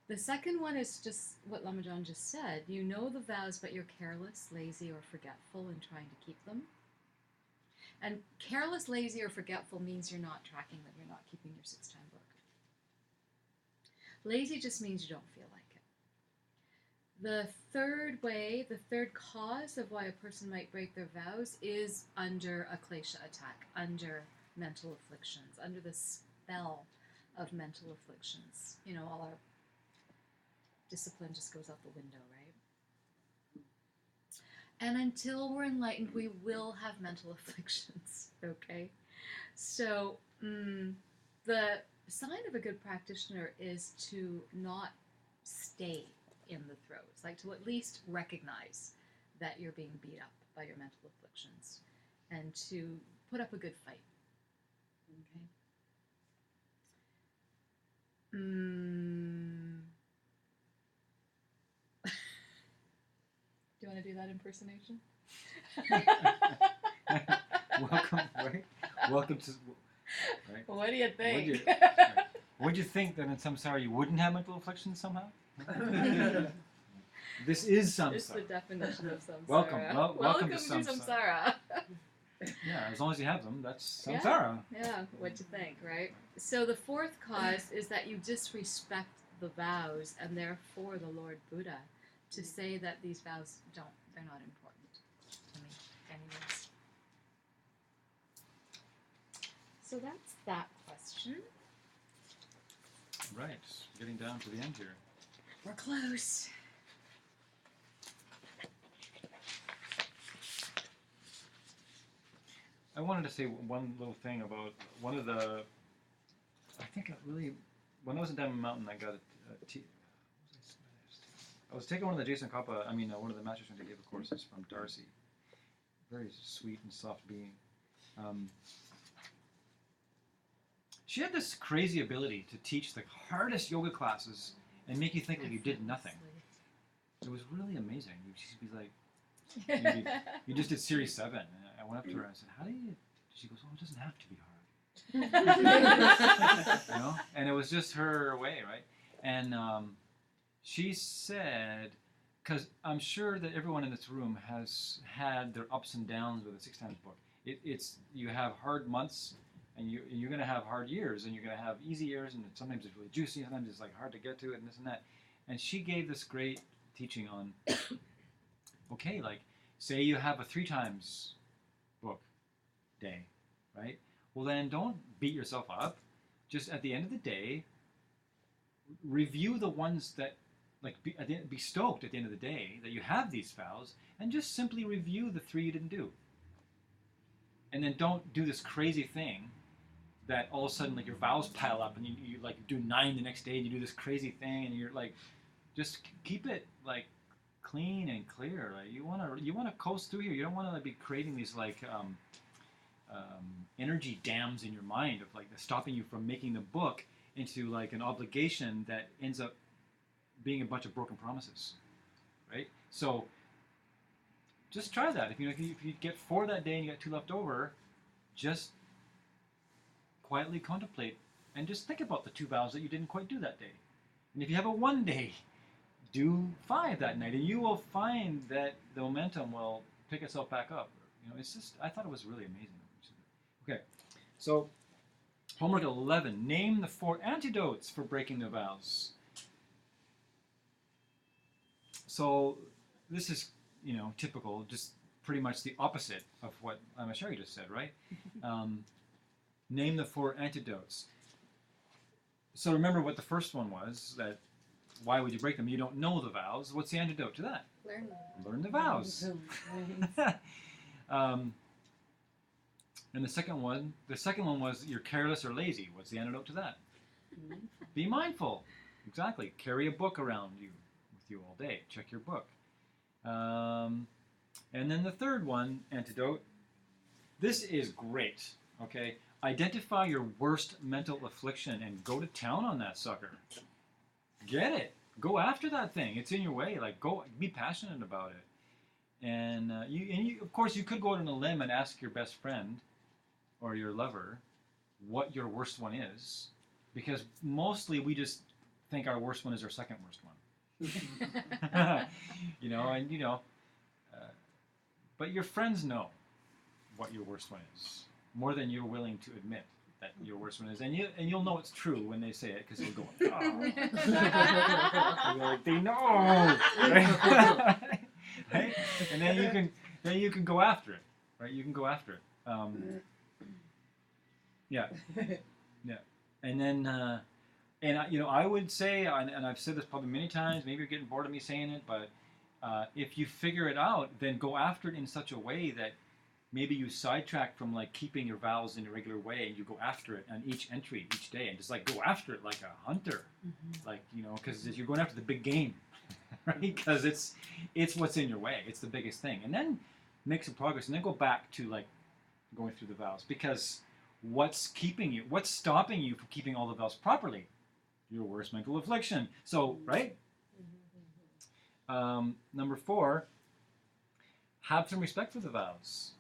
The second one is just what Lama John just said. You know the vows, but you're careless, lazy, or forgetful in trying to keep them. And careless, lazy, or forgetful means you're not tracking them. You're not keeping your 6-time book. Lazy just means you don't feel like it. The third cause of why a person might break their vows is under a klesha attack, under mental afflictions, under the spell of mental afflictions. You know, all our discipline just goes out the window, right? And until we're enlightened, we will have mental afflictions, okay? So The sign of a good practitioner is to not stay in the throes, like to at least recognize that you're being beat up by your mental afflictions and to put up a good fight. Okay. Do you want to do that impersonation? Welcome, right? Welcome to. Right. What do you think? Would you think that in samsara you wouldn't have mental afflictions somehow? This is samsara. It's the definition of samsara. Welcome to samsara. samsara. Yeah, as long as you have them, that's samsara. Yeah, what you think, right? So the fourth cause is that you disrespect the vows, and therefore the Lord Buddha, to say that these vows they're not important to me anyways. So that's that question. Right, getting down to the end here. We're close. I wanted to say one little thing about one of the. I think when I was in Diamond Mountain, I got I was taking one of the Jason Kappa. One of the Masters Center gave courses from Darcy. Very sweet and soft being. She had this crazy ability to teach the hardest yoga classes and make you think like you did nothing. It was really amazing. She'd be like, you just did Series 7. And I went up to her and I said, how do you... She goes, well, it doesn't have to be hard. And it was just her way, right? And she said, because I'm sure that everyone in this room has had their ups and downs with the 6 Times book. It's you have hard months, and you're going to have hard years, and you're going to have easy years, and sometimes it's really juicy, sometimes it's like hard to get to it, and this and that. And she gave this great teaching on, okay, like, say you have a 3 Times book day, right? Well, then don't beat yourself up. Just at the end of the day, review the ones that, like, be stoked at the end of the day that you have these vows, and just simply review the 3 you didn't do. And then don't do this crazy thing that all of a sudden, like, your vows pile up, and you like do 9 the next day, and you do this crazy thing, and you're like, just keep it like clean and clear. Like, you wanna coast through here. You don't want to like, be creating these like energy dams in your mind of like stopping you from making the book into like an obligation that ends up being a bunch of broken promises, right? So just try that. If you get 4 that day and you got 2 left over, just quietly contemplate and just think about the 2 vows that you didn't quite do that day. And if you have a 1 day, do 5 that night, and you will find that the momentum will pick itself back up. It's just, I thought it was really amazing. Okay, so homework 11, name the 4 antidotes for breaking the vows. So this is, typical, just pretty much the opposite of what Sherri just said, right? Name the 4 antidotes. So remember what the first one was, that why would you break them? You don't know the vows. What's the antidote to that? Learn the vows. And the second one was you're careless or lazy. What's the antidote to that? Be mindful. Exactly. Carry a book around with you all day. Check your book. And then the third one, antidote. This is great. Okay. Identify your worst mental affliction and go to town on that sucker. Get it. Go after that thing. It's in your way. Like, go. Be passionate about it. And you, of course, you could go out on a limb and ask your best friend or your lover what your worst one is, because mostly we just think our worst one is our second worst one. But your friends know what your worst one is more than you're willing to admit that your worst one is, and you'll know it's true when they say it, because they'll go, oh. Like, they know, right? And then you can go after it, right? You can go after it. Yeah. And then I would say, and I've said this probably many times. Maybe you're getting bored of me saying it, but if you figure it out, then go after it in such a way that maybe you sidetrack from like keeping your vows in a regular way, and you go after it on each entry each day, and just like go after it like a hunter, like because you're going after the big game, right? Because it's what's in your way. It's the biggest thing, and then make some progress, and then go back to like going through the vows, because what's stopping you from keeping all the vows properly? Your worst mental affliction. So, right? Number 4, have some respect for the vows.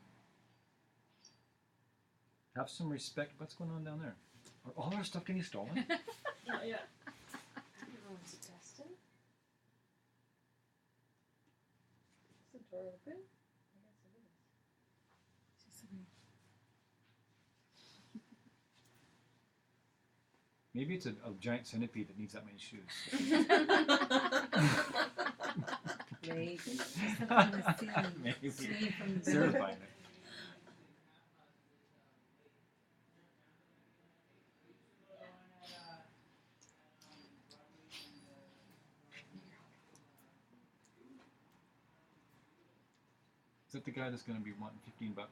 Have some respect. What's going on down there? Are all our stuff getting stolen? Not yet. Everyone's testing. Is the door open? I guess it is. Maybe it's a giant centipede that needs that many shoes. Maybe. Maybe. See from the Certifying it. Is that the guy that's going to be wanting $15? Or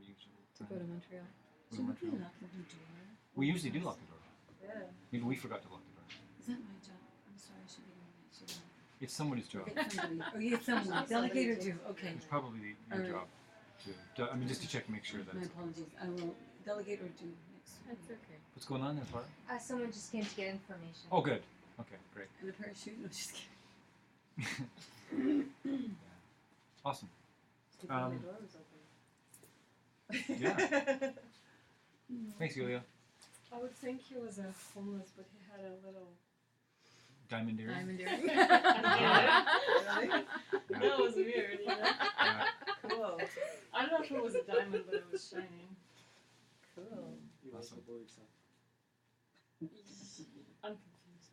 usually To go to Montreal. Go to Should we Montreal? lock the door? We usually do lock the door. Yeah. Maybe we forgot to lock the door. Is that my job? I'm sorry, I should be doing that. Should I? It's somebody's job. Get somebody. Oh, you get somebody. Delegate or do. Okay. It's probably your Alright. job. I mean, just to check and make sure that My it's... apologies. I will delegate or do next. That's okay. What's going on there, Bart? Someone just came to get information. Oh, good. Okay, great. And a parachute? No, just Yeah. Awesome. Stupid, my door was open. Yeah. Thanks, Yulia. I would think he was a homeless, but he had a little. Diamond earring. Diamond earring. Yeah. Really? That was weird, Yeah. Cool. I don't know if it was a diamond, but it was shining. Cool. You was Awesome. a Bodhisattva. I'm confused.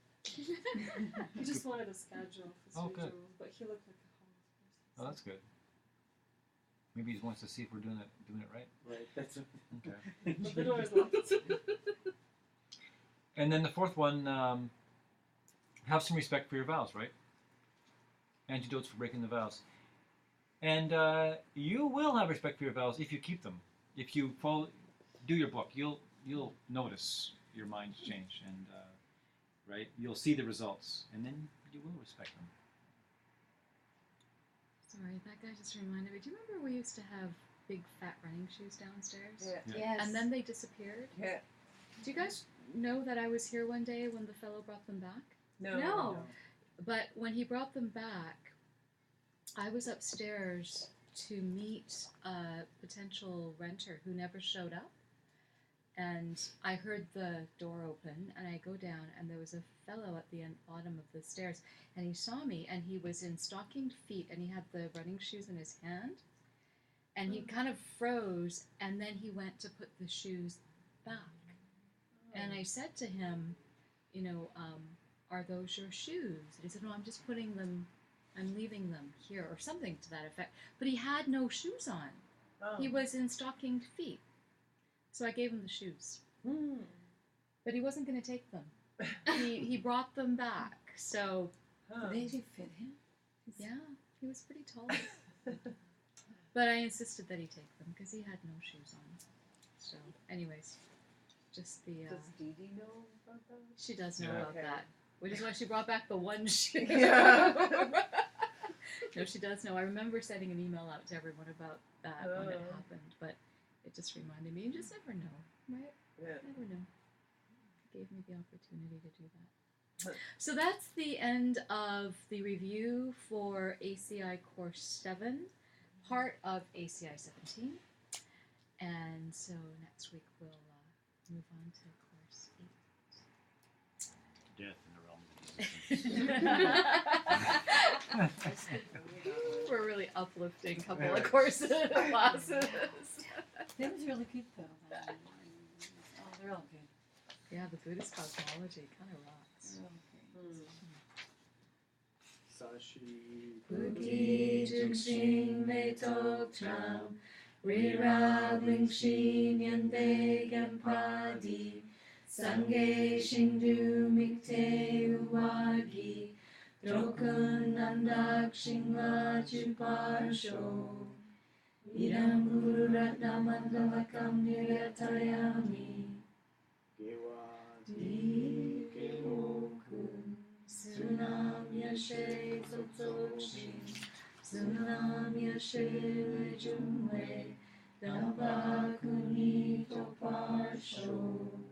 He just wanted a schedule of his Oh, good. rituals, but he looked like a homeless person. Oh, that's good. Maybe he wants to see if we're doing it right. Right, that's it. Okay. But the door is locked. And then the 4th one, have some respect for your vows, right? Antidotes for breaking the vows. And you will have respect for your vows if you keep them. If you do your book, you'll notice your mind change, and right, you'll see the results, and then you will respect them. Sorry, that guy just reminded me. Do you remember we used to have big fat running shoes downstairs? Yeah. Yes. And then they disappeared? Yeah. Do you guys know that I was here one day when the fellow brought them back? No. But when he brought them back, I was upstairs to meet a potential renter who never showed up. And I heard the door open, and I go down, and there was a fellow at the bottom of the stairs, and he saw me, and he was in stockinged feet, and he had the running shoes in his hand, and he kind of froze, and then he went to put the shoes back. And I said to him, are those your shoes? And he said, no, I'm just putting them, I'm leaving them here, or something to that effect. But he had no shoes on. Oh. He was in stockinged feet. So I gave him the shoes. Hmm. But he wasn't going to take them. He brought them back. So, Huh. Did they actually fit him? yeah, he was pretty tall. But I insisted that he take them because he had no shoes on. So, anyways, just the... Does Dee Dee know about that? she does know Yeah. about Okay. that. Which is why she brought back the one shoe. Yeah. No, she does know. I remember sending an email out to everyone about that when it Oh. happened. But it just reminded me. You just never know, right? Yeah. Never know. It gave me the opportunity to do that. So that's the end of the review for ACI Course 7, part of ACI 17. And so next week we'll move on to Course 8. Death in the realm of existence. We're really uplifting couple of courses classes. That was really good though. Oh, they're all good. Yeah, the Buddhist cosmology kind of rocks. They're all great. Sashi. Buddhi Jukshin Me Tok Tram Rira Bling Shin Yan Beg and Pradi Sangye Shingdu Mikte Uwagi Drokun Nandak Shingla Chuparsho Idam Guru Ratnamandalakam Niryatayami. Gewadi Dikokun Sunam Yashe Tsotsochi. Sunam Yashe Lejumwe. Damba Kuni Topasho.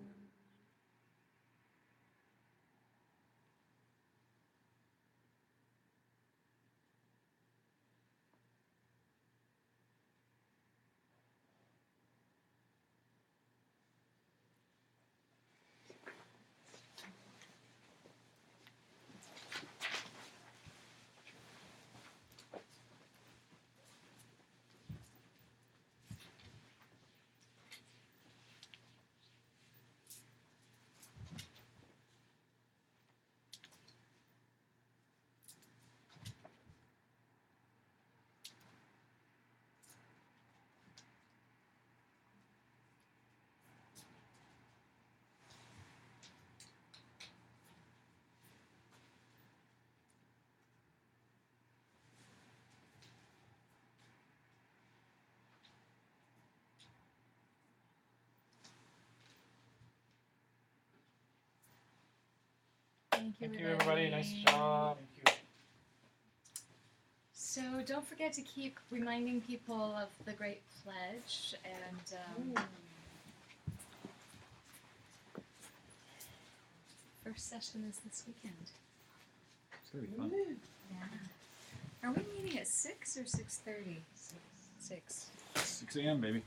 Thank you, everybody. Nice job. Thank you. So don't forget to keep reminding people of the Great Pledge, and first session is this weekend. It's gonna be fun. Yeah. Are we meeting at 6 or 6:30? 6. 6 a.m. baby.